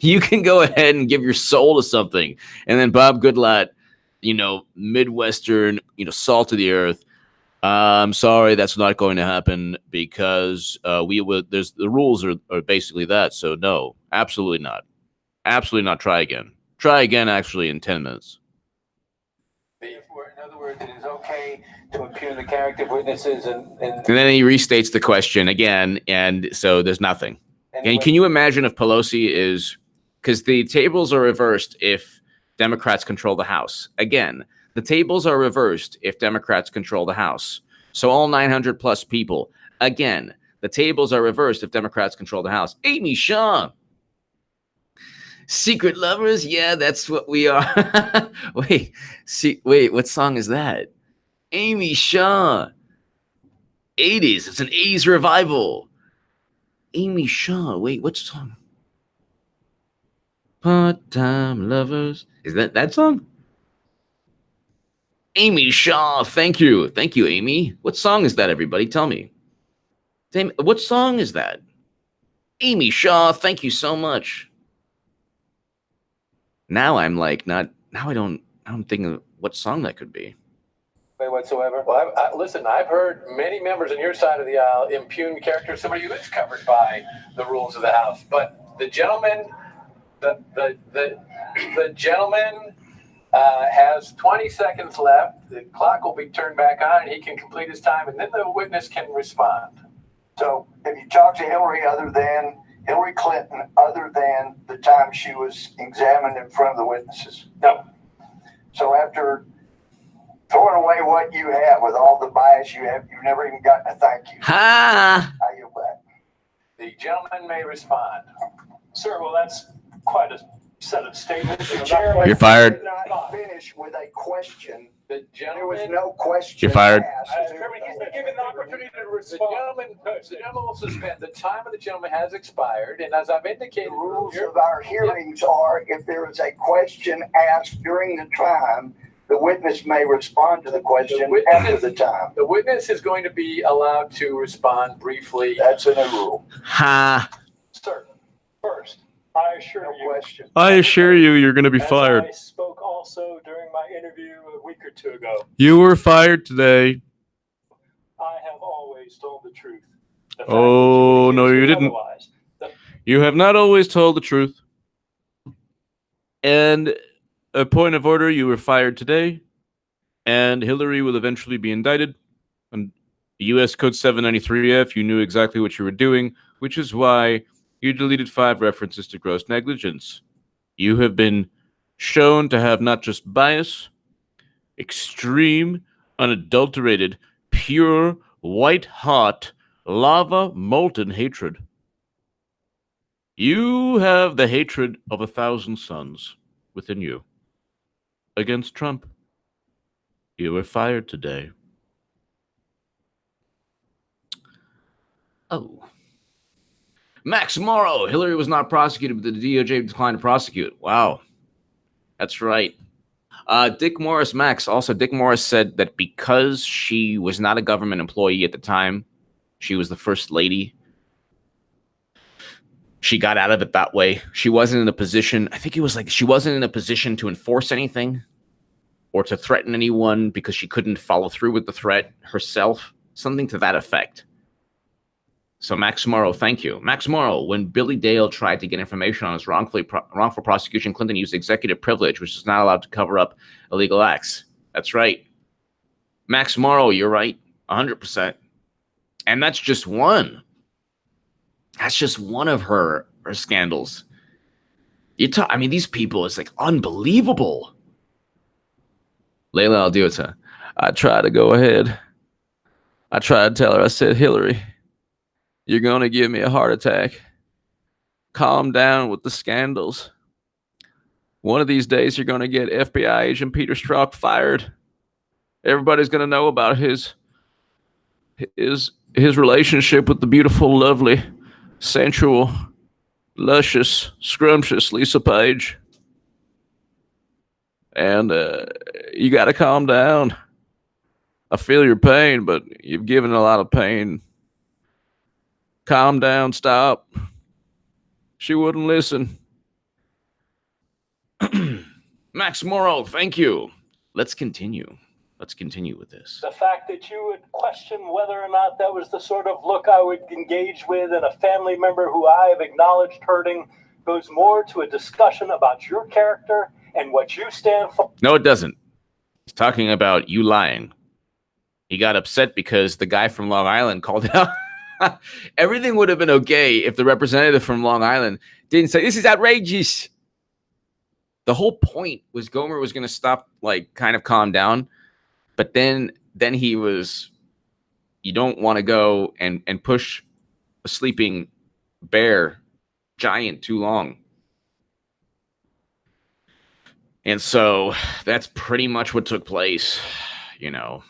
You can go ahead and give your soul to something, and then Bob Goodlatte, Midwestern, salt of the earth. I'm sorry, that's not going to happen because the rules are basically that. So no, absolutely not. Absolutely not. Try again. Try again, actually, in 10 minutes. In other words, it is okay to impugn the character of witnesses, and then he restates the question again, and so there's nothing. And can you imagine if Pelosi is, because the tables are reversed if Democrats control the House. Again, the tables are reversed if Democrats control the House. So all 900 plus people, again, the tables are reversed if Democrats control the House. Amy Shaw. Secret lovers? Yeah, that's what we are. Wait, what song is that? Amy Shaw. 80s. It's an 80s revival. Amy Shaw. Wait, what song? Part-time lovers. Is that song? Amy Shaw. Thank you. Thank you, Amy. What song is that, everybody? Tell me. What song is that? Amy Shaw. Thank you so much. Now I'm like, I don't think of what song that could be. Whatsoever. Well, listen, I've heard many members on your side of the aisle impugn the character of somebody who is covered by the rules of the House. But the gentleman, the gentleman has 20 seconds left. The clock will be turned back on, and he can complete his time, and then the witness can respond. So if you talk to Hillary Clinton, other than the time she was examined in front of the witnesses? No. So after throwing away what you have with all the bias you have, you've never even gotten a thank you. Ha! How you back? The gentleman may respond. Sir, well, that's quite a set of statements. You're fired. Not finish with a question. The There was gentleman, no question. You're fired. asked. Chairman, he's been given the opportunity to the respond. gentleman will suspend. The time of the gentleman has expired, and as I've indicated, The rules of our hearings are if there is a question asked during the time, the witness may respond to the question after the time. the witness is going to be allowed to respond briefly. That's a new rule. Ha! Sir, first, I assure No you. question. I assure you, you're going to be as fired. I spoke also during my interview a week or two ago. You were fired today. I have always told the truth. The fact Oh, that no, accuse you me didn't. otherwise, the- You have not always told the truth. And a point of order, you were fired today. And Hillary will eventually be indicted. On U.S. Code 793F, you knew exactly what you were doing, which is why you deleted 5 references to gross negligence. You have been shown to have not just bias, extreme, unadulterated, pure, white-hot, lava-molten hatred. You have the hatred of 1,000 suns within you against Trump. You were fired today. Oh. Max Morrow. Hillary was not prosecuted, but the DOJ declined to prosecute. Wow. That's right. Dick Morris said that because she was not a government employee at the time, she was the first lady, she got out of it that way. She wasn't in a position, I think it was like she wasn't in a position to enforce anything or to threaten anyone because she couldn't follow through with the threat herself. Something to that effect. So Max Morrow, thank you. Max Morrow, when Billy Dale tried to get information on his wrongful prosecution, Clinton used executive privilege, which is not allowed to cover up illegal acts. That's right. Max Morrow, you're right. 100%. And that's just one. That's just one of her scandals. I mean, these people, it's like unbelievable. Layla Al-Diota, I tried to go ahead. I tried to tell her, I said, Hillary, you're going to give me a heart attack. calm down with the scandals. One of these days, you're going to get FBI agent Peter Strzok fired. Everybody's going to know about his relationship with the beautiful, lovely, sensual, luscious, scrumptious Lisa Page. And you got to calm down. I feel your pain, but you've given a lot of pain. Calm down, stop. She wouldn't listen. Max Morrow, thank you. Let's continue. Let's continue with this. The fact that you would question whether or not that was the sort of look I would engage with in a family member who I have acknowledged hurting goes more to a discussion about your character and what you stand for. No, it doesn't. He's talking about you lying. He got upset because the guy from Long Island called it out. Everything would have been okay if the representative from Long Island didn't say, this is outrageous. The whole point was Gomer was going to stop, like, kind of calm down. But then he was, you don't want to go and push a sleeping bear giant too long. And so that's pretty much what took place, you know.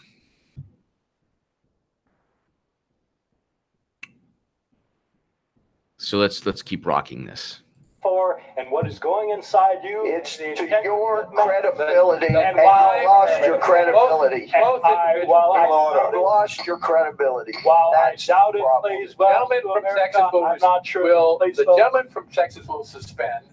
So let's keep rocking this. For and what is going inside you. It's to your credibility, and you why- lost your credibility. And I, while I You lost your credibility. While That's I doubt the it problem. plays well Gentlemen to from America, Texas I'm not sure will, it plays the well. gentleman from Texas will suspend.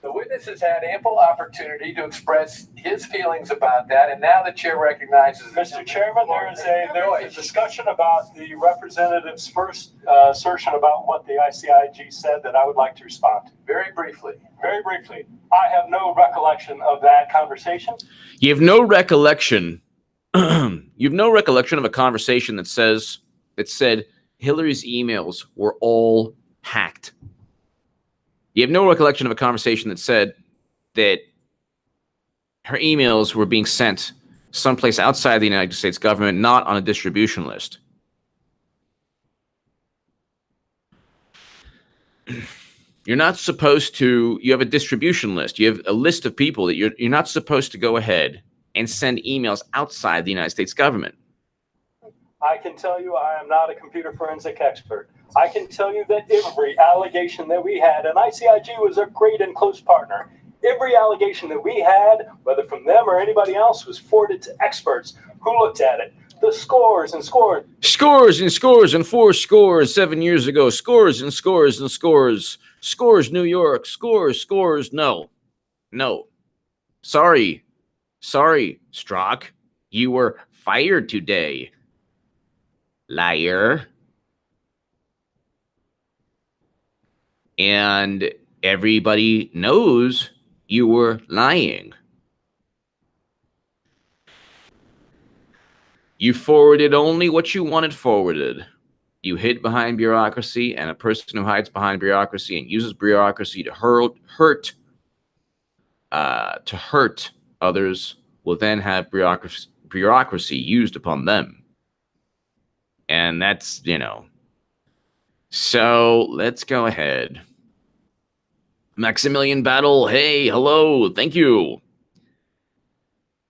The witness has had ample opportunity to express his feelings about that, and now the chair recognizes. Mr. Chairman, there is a discussion about the representative's first assertion about what the ICIG said that I would like to respond to. Very briefly. Very briefly, I have no recollection of that conversation. You have no recollection. You have no recollection of a conversation that said Hillary's emails were all hacked. You have no recollection of a conversation that said that her emails were being sent someplace outside the United States government, not on a distribution list. You're not supposed to, you have a distribution list. You have a list of people that you're not supposed to go ahead and send emails outside the United States government. I can tell you I am not a computer forensic expert. I can tell you that every allegation that we had, and ICIG was a great and close partner, every allegation that we had, whether from them or anybody else, was forwarded to experts who looked at it. The scores and scores. Scores and scores and 4 scores 7 years ago. Scores and scores and scores. Scores New York. Scores. No. Sorry, Strzok. You were fired today. Liar. And everybody knows you were lying. You forwarded only what you wanted forwarded. You hid behind bureaucracy, and a person who hides behind bureaucracy and uses bureaucracy to hurt others will then have bureaucracy used upon them. And that's, you know. So let's go ahead. Maximilian Battle, hey, hello, thank you.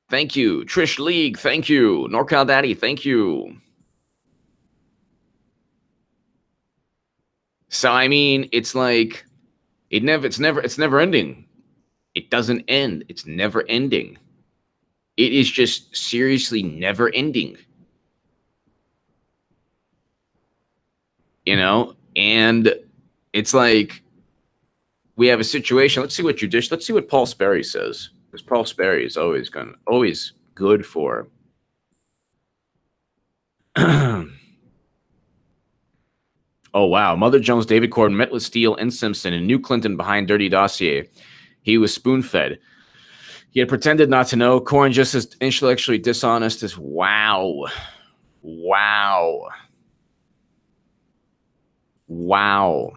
Thank you. Trish League, thank you. NorCal Daddy, thank you. So I mean, it's like it's never ending. It doesn't end. It's never ending. It is just seriously never ending. You know, and it's like we have a situation. Let's see what Paul Sperry says. Because Paul Sperry is always good for oh wow. Mother Jones, David Corden met with Steele and Simpson and knew Clinton behind dirty dossier. He was spoon-fed. He had pretended not to know. Corn just as intellectually dishonest as wow. Wow. Wow.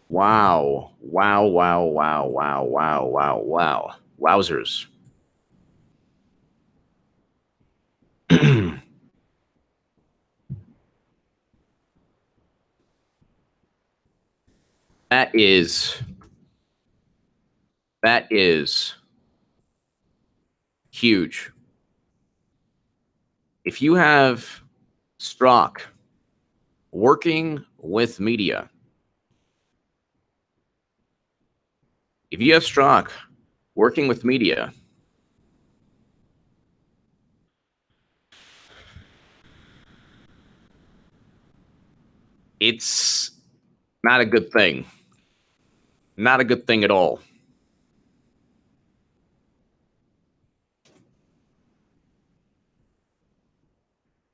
Wow. Wow, wow, wow, wow, wow, wow, wow. Wowzers. That is huge. If you have Strzok working with media, it's not a good thing. Not a good thing at all.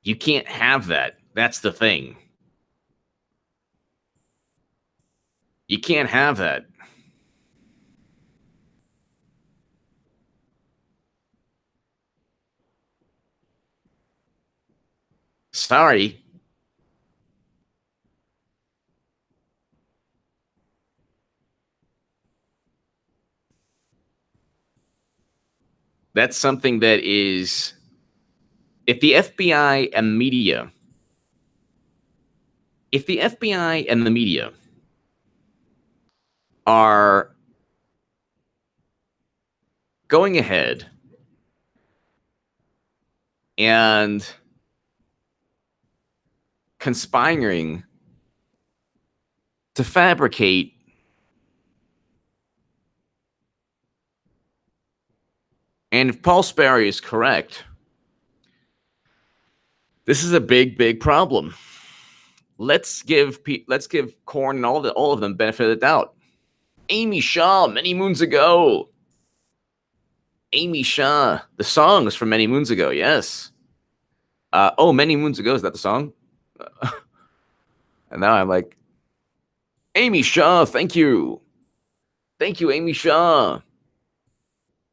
You can't have that. That's the thing. You can't have that. Sorry. That's something that is, if the FBI and media, are going ahead and conspiring to fabricate and if Paul Sperry is correct, this is a big problem. Let's give Korn and all of them benefit of the doubt. Amy Shaw, many moons ago. Amy Shaw, the song was from many moons ago. Yes. Many moons ago, is that the song? And now I'm like, Amy Shaw, thank you, Amy Shaw.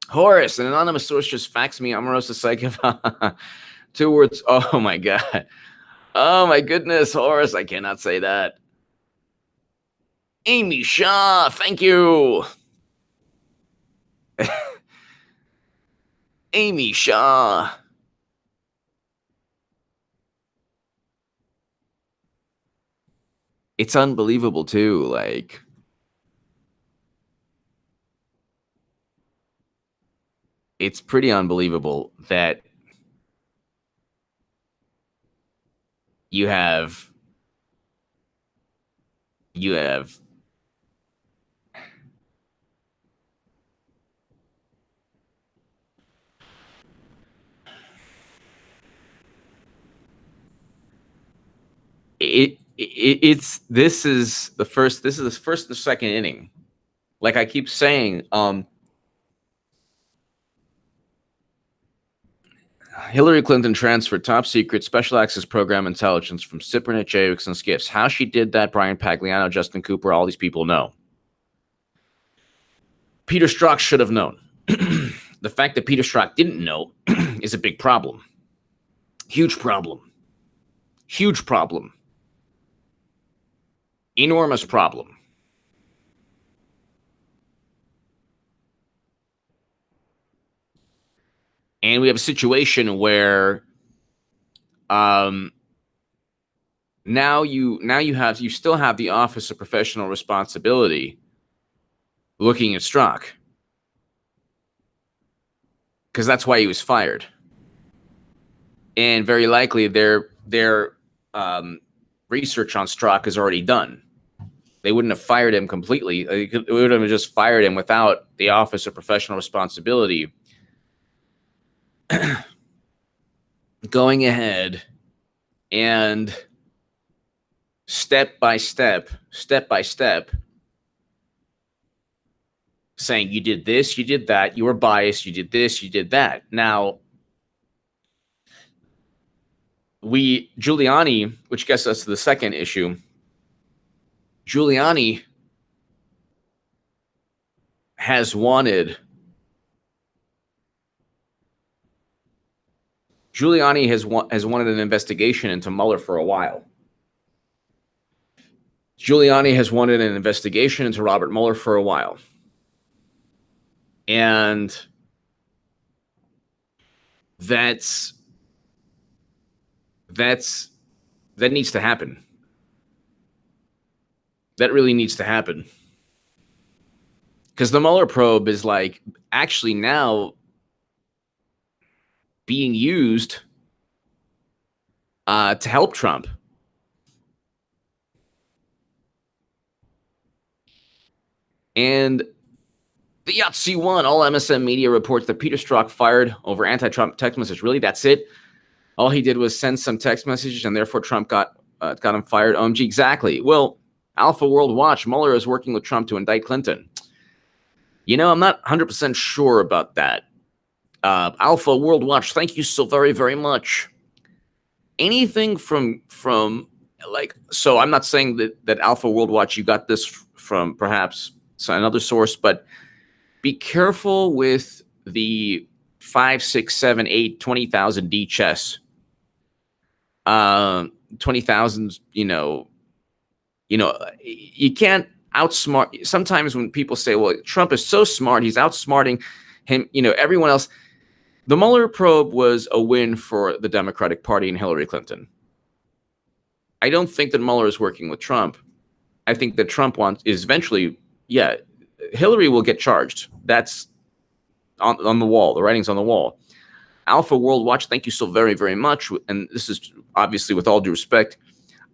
Horace, an anonymous source just faxed me Omarosa Psychopath. 2 words. Oh my god. Oh my goodness, Horace, I cannot say that. Amy Shaw, thank you. Amy Shaw. It's unbelievable too, like it's pretty unbelievable that you have this is the first and second inning. Like I keep saying, Hillary Clinton transferred top secret special access program intelligence from Cypriot, JX, and SCIFs. How she did that, Brian Pagliano, Justin Cooper, all these people know. Peter Strzok should have known. The fact that Peter Strzok didn't know is a big problem. Huge problem. Huge problem. Enormous problem. And we have a situation where now you still have the Office of Professional Responsibility looking at Strzok, because that's why he was fired. And very likely their research on Strzok is already done. They wouldn't have fired him completely. They would have just fired him without the Office of Professional Responsibility going ahead and step by step, saying you did this, you did that, you were biased, you did this, you did that. Now, Giuliani, which gets us to the second issue, Giuliani has wanted an investigation into Mueller for a while. Giuliani has wanted an investigation into Robert Mueller for a while. And that needs to happen. That really needs to happen. because the Mueller probe is like actually now being used to help Trump. And the Yahtzee won. All MSM media reports that Peter Strzok fired over anti-Trump text message. Really, that's it? All he did was send some text messages, and therefore Trump got him fired. OMG, exactly. Well, Alpha World Watch, Mueller is working with Trump to indict Clinton. You know, I'm not 100% sure about that. Alpha World Watch, thank you so very, very much. Anything from like, so I'm not saying that Alpha World Watch, you got this from perhaps another source, but be careful with the 5, 6, 7, 8, 20,000 D chess. 20,000, you can't outsmart. Sometimes when people say, well, Trump is so smart, he's outsmarting him, everyone else. The Mueller probe was a win for the Democratic Party and Hillary Clinton. I don't think that Mueller is working with Trump. I think that Trump is eventually, Hillary will get charged. That's on the wall. The writing's on the wall. Alpha World Watch, thank you so very, very much. And this is obviously with all due respect.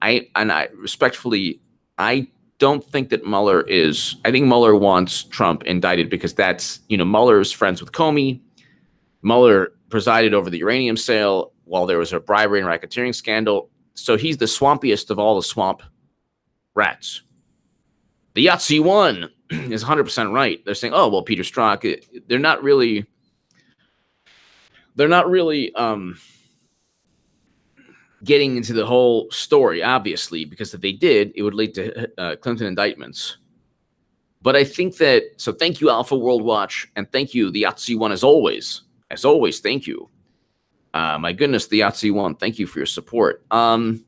I don't think that Mueller is. I think Mueller wants Trump indicted because that's, Mueller's friends with Comey. Mueller presided over the uranium sale while there was a bribery and racketeering scandal. So he's the swampiest of all the swamp rats. The Yahtzee won is 100% right. They're saying, oh, well, Peter Strzok, they're not really getting into the whole story, obviously, because if they did, it would lead to Clinton indictments. But I think that, so thank you, Alpha World Watch, and thank you, the Yahtzee one, as always. As always, thank you. My goodness, the Yahtzee one, thank you for your support. I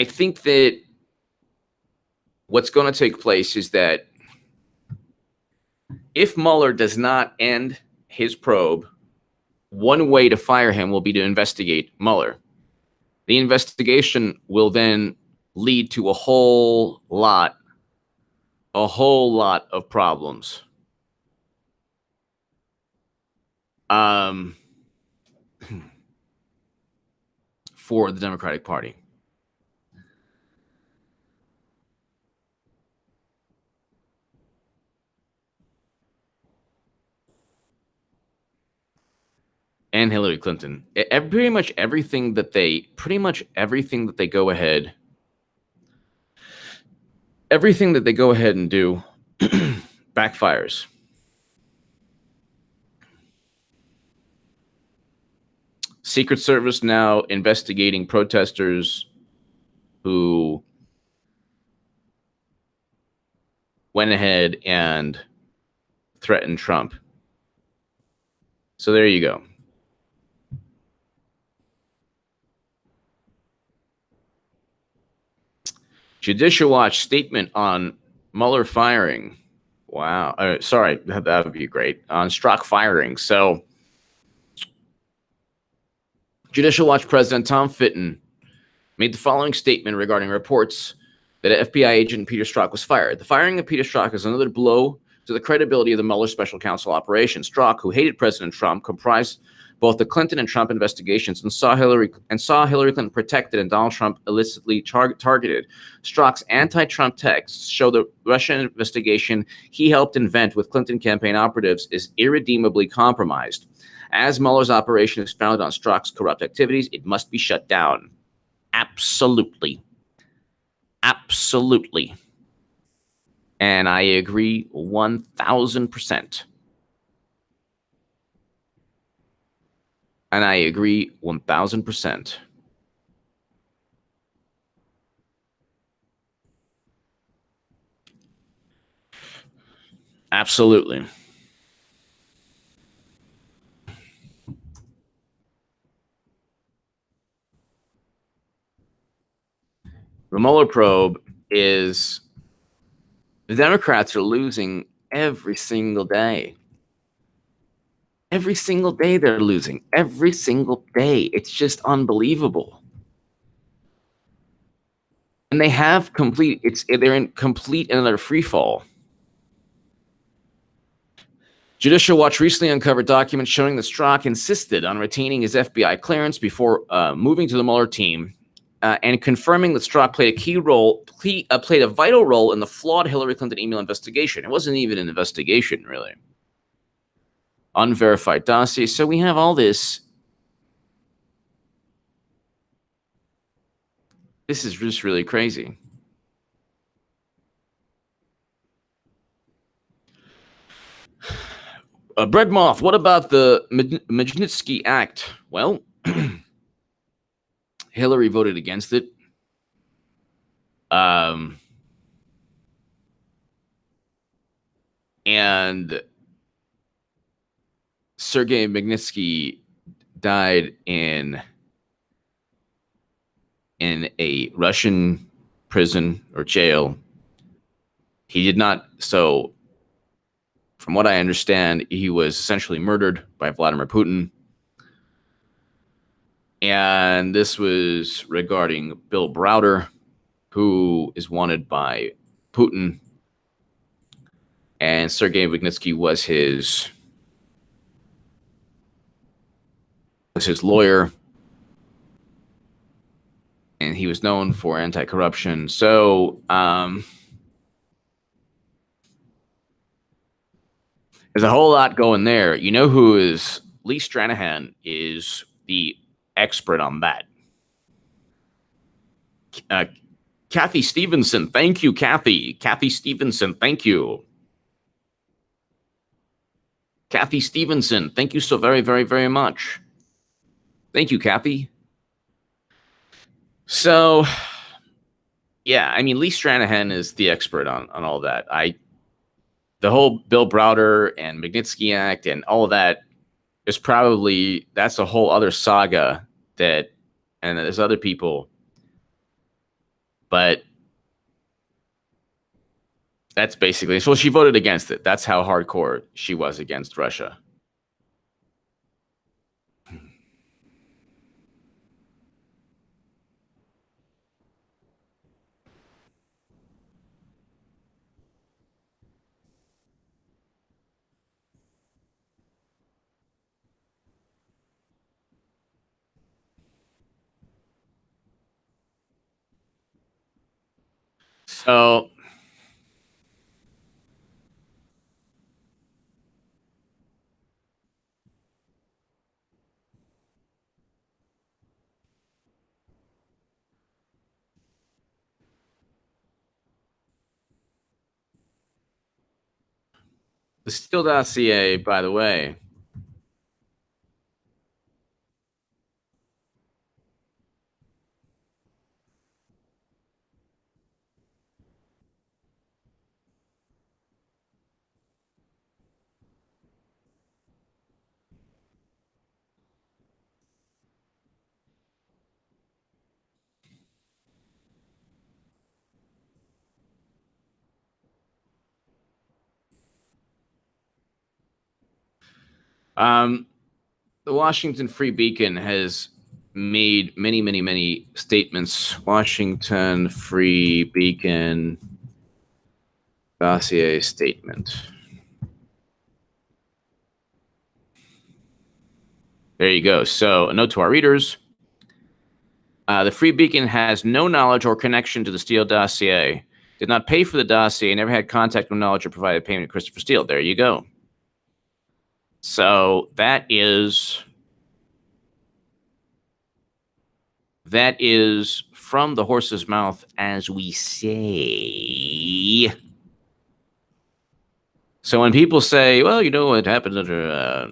think that what's going to take place is that if Mueller does not end his probe, one way to fire him will be to investigate Mueller. The investigation will then lead to a whole lot of problems. For the Democratic Party. And Hillary Clinton. Pretty much everything that they go ahead. Everything that they go ahead and do backfires. Secret Service now investigating protesters who went ahead and threatened Trump. So there you go. Judicial Watch statement on Mueller firing. Wow. Sorry, that would be great. On Strzok firing. So Judicial Watch President Tom Fitton made the following statement regarding reports that FBI agent Peter Strzok was fired. The firing of Peter Strzok is another blow to the credibility of the Mueller special counsel operation. Strzok, who hated President Trump, comprised both the Clinton and Trump investigations and saw Hillary Clinton protected and Donald Trump illicitly targeted. Strzok's anti-Trump texts show the Russian investigation he helped invent with Clinton campaign operatives is irredeemably compromised. As Mueller's operation is founded on Strzok's corrupt activities, it must be shut down. Absolutely. Absolutely. And I agree 1,000%. And I agree 1,000%. Absolutely. The Mueller probe is the Democrats are losing every single day. Every single day they're losing. Every single day. It's just unbelievable. And they have they're in complete and utter free fall. Judicial Watch recently uncovered documents showing that Strzok insisted on retaining his FBI clearance before moving to the Mueller team, and confirming that Strzok played a vital role in the flawed Hillary Clinton email investigation. It wasn't even an investigation, really. Unverified dossier. So we have all this. This is just really crazy. Bread Moth, what about the Magnitsky Act? Well, Hillary voted against it. And Sergei Magnitsky died in a Russian prison or jail. He did not. So, from what I understand, he was essentially murdered by Vladimir Putin. And this was regarding Bill Browder, who is wanted by Putin. And Sergei Magnitsky was his lawyer. And he was known for anti-corruption. So, there's a whole lot going there. You know who is Lee Stranahan is the expert on that. Kathy Stevenson, thank you, Kathy. Kathy Stevenson, thank you. Kathy Stevenson, thank you so very, very, very much. Thank you, Kathy. So, yeah, I mean, Lee Stranahan is the expert on all that. The whole Bill Browder and Magnitsky Act and all of that is probably, that's a whole other saga and there's other people, but that's basically, so she voted against it. That's how hardcore she was against Russia. So, the Steele dossier, by the way, the Washington Free Beacon has made many, many, many statements. Washington Free Beacon dossier statement. There you go. So, a note to our readers. The Free Beacon has no knowledge or connection to the Steele dossier, did not pay for the dossier, never had contact with knowledge or provided payment to Christopher Steele. There you go. So that is from the horse's mouth, as we say. So when people say, well, you know what happened under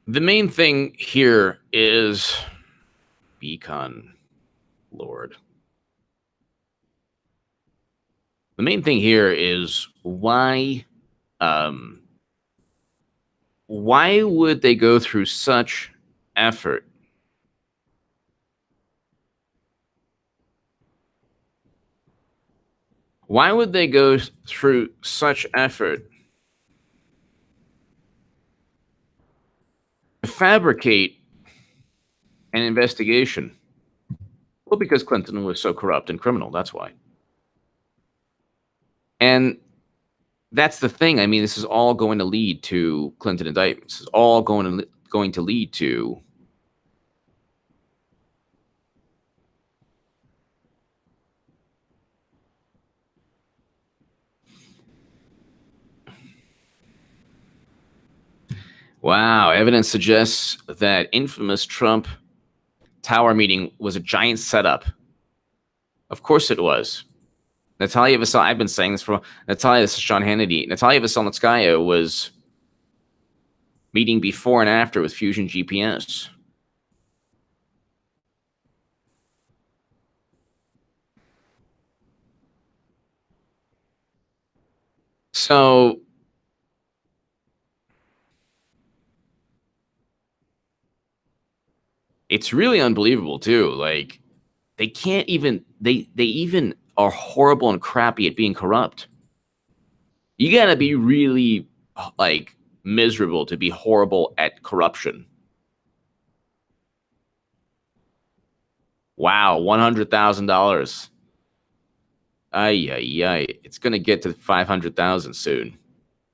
the main thing here is Beacon Lord. The main thing here is why why would they go through such effort? Why would they go through such effort to fabricate an investigation? Well, because Clinton was so corrupt and criminal, that's why. And that's the thing. I mean, this is all going to lead to Clinton indictments. This is all going to lead to wow. Evidence suggests that infamous Trump Tower meeting was a giant setup. Of course it was. Natalia Veselnitskaya, I've been saying this for Natalia, this is Sean Hannity. Natalia Veselnitskaya was meeting before and after with Fusion GPS. So it's really unbelievable too. Like they can't even they even are horrible and crappy at being corrupt. You gotta be really like miserable to be horrible at corruption. Wow, $100,000. Ay, ay, ay. It's gonna get to 500,000 soon.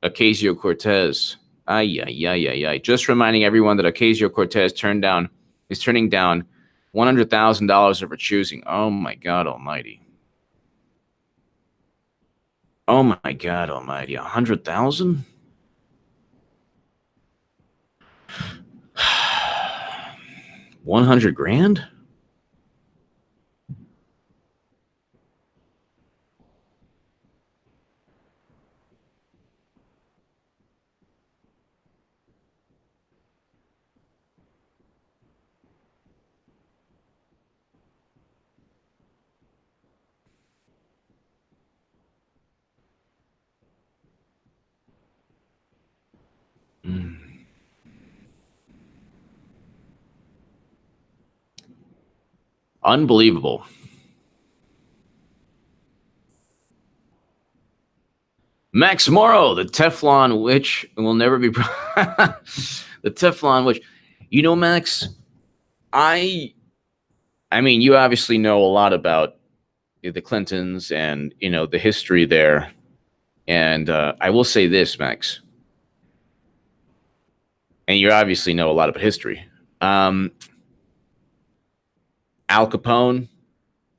Ocasio-Cortez. Ay, ay, ay, ay, ay. Just reminding everyone that Ocasio-Cortez is turning down $100,000 of her choosing. Oh my God Almighty. Oh my God Almighty. 100,000? $100,000? Unbelievable. Max Morrow, the Teflon witch will never be the Teflon witch. You know, Max, I mean, you obviously know a lot about the Clintons and, you know, the history there. And I will say this, Max, and you obviously know a lot about history. Al Capone,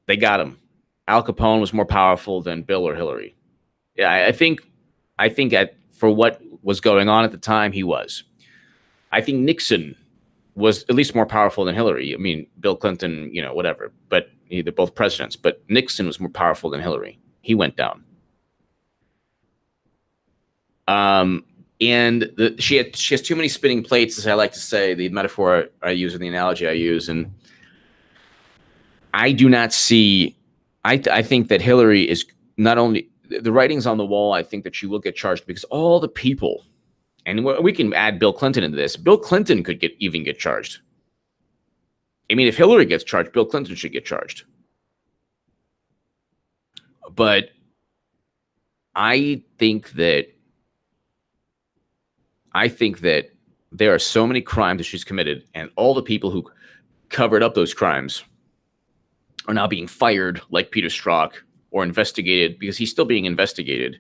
they got him. Al Capone was more powerful than Bill or Hillary. Yeah, I think for what was going on at the time, he was. I think Nixon was at least more powerful than Hillary. I mean, Bill Clinton, you know, whatever, but they're both presidents. But Nixon was more powerful than Hillary. He went down. And she has too many spinning plates, as I like to say, the metaphor I use and the analogy I use. And I do not see, I think that Hillary is not only, the writing's on the wall, I think that she will get charged because all the people, and we can add Bill Clinton into this, Bill Clinton could even get charged. I mean, if Hillary gets charged, Bill Clinton should get charged. But I think that there are so many crimes that she's committed, and all the people who covered up those crimes are now being fired, like Peter Strzok, or investigated, because he's still being investigated.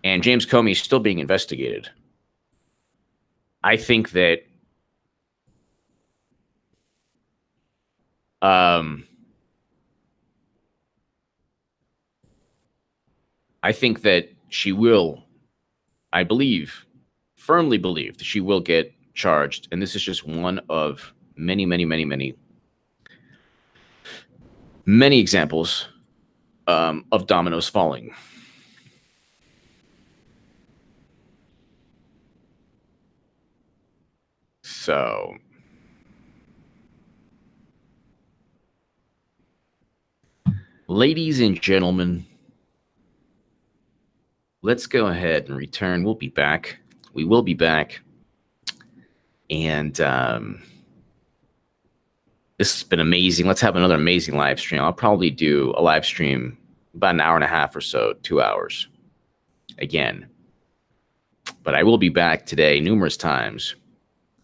And James Comey is still being investigated. I think that she will, I believe, firmly believe that she will get charged. And this is just one of many, many, many, many, many examples of dominoes falling. So, ladies and gentlemen, let's go ahead and return. We'll be back We will be back. And this has been amazing. Let's have another amazing live stream. I'll probably do a live stream about an hour and a half or so, 2 hours again. But I will be back today numerous times.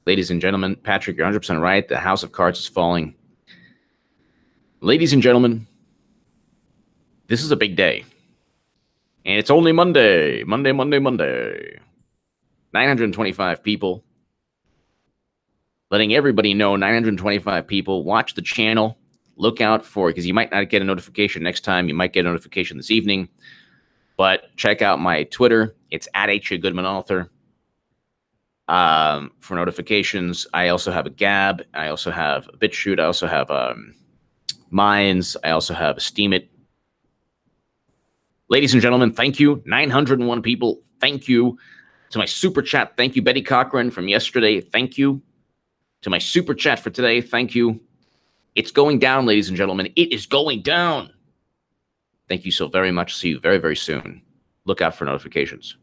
Ladies and gentlemen, Patrick, you're 100% right. The house of cards is falling. Ladies and gentlemen, this is a big day. And it's only Monday. Monday. 925 people. Letting everybody know, 925 people. Watch the channel. Look out for it, because you might not get a notification next time. You might get a notification this evening. But check out my Twitter. It's @HGoodmanAuthor. For notifications. I also have a Gab. I also have a BitChute. I also have Minds. I also have a Steemit. Ladies and gentlemen, thank you. 901 people. Thank you. To my super chat, thank you, Betty Cochran from yesterday. Thank you. To my super chat for today, thank you. It's going down, ladies and gentlemen. It is going down. Thank you so very much. See you very, very soon. Look out for notifications.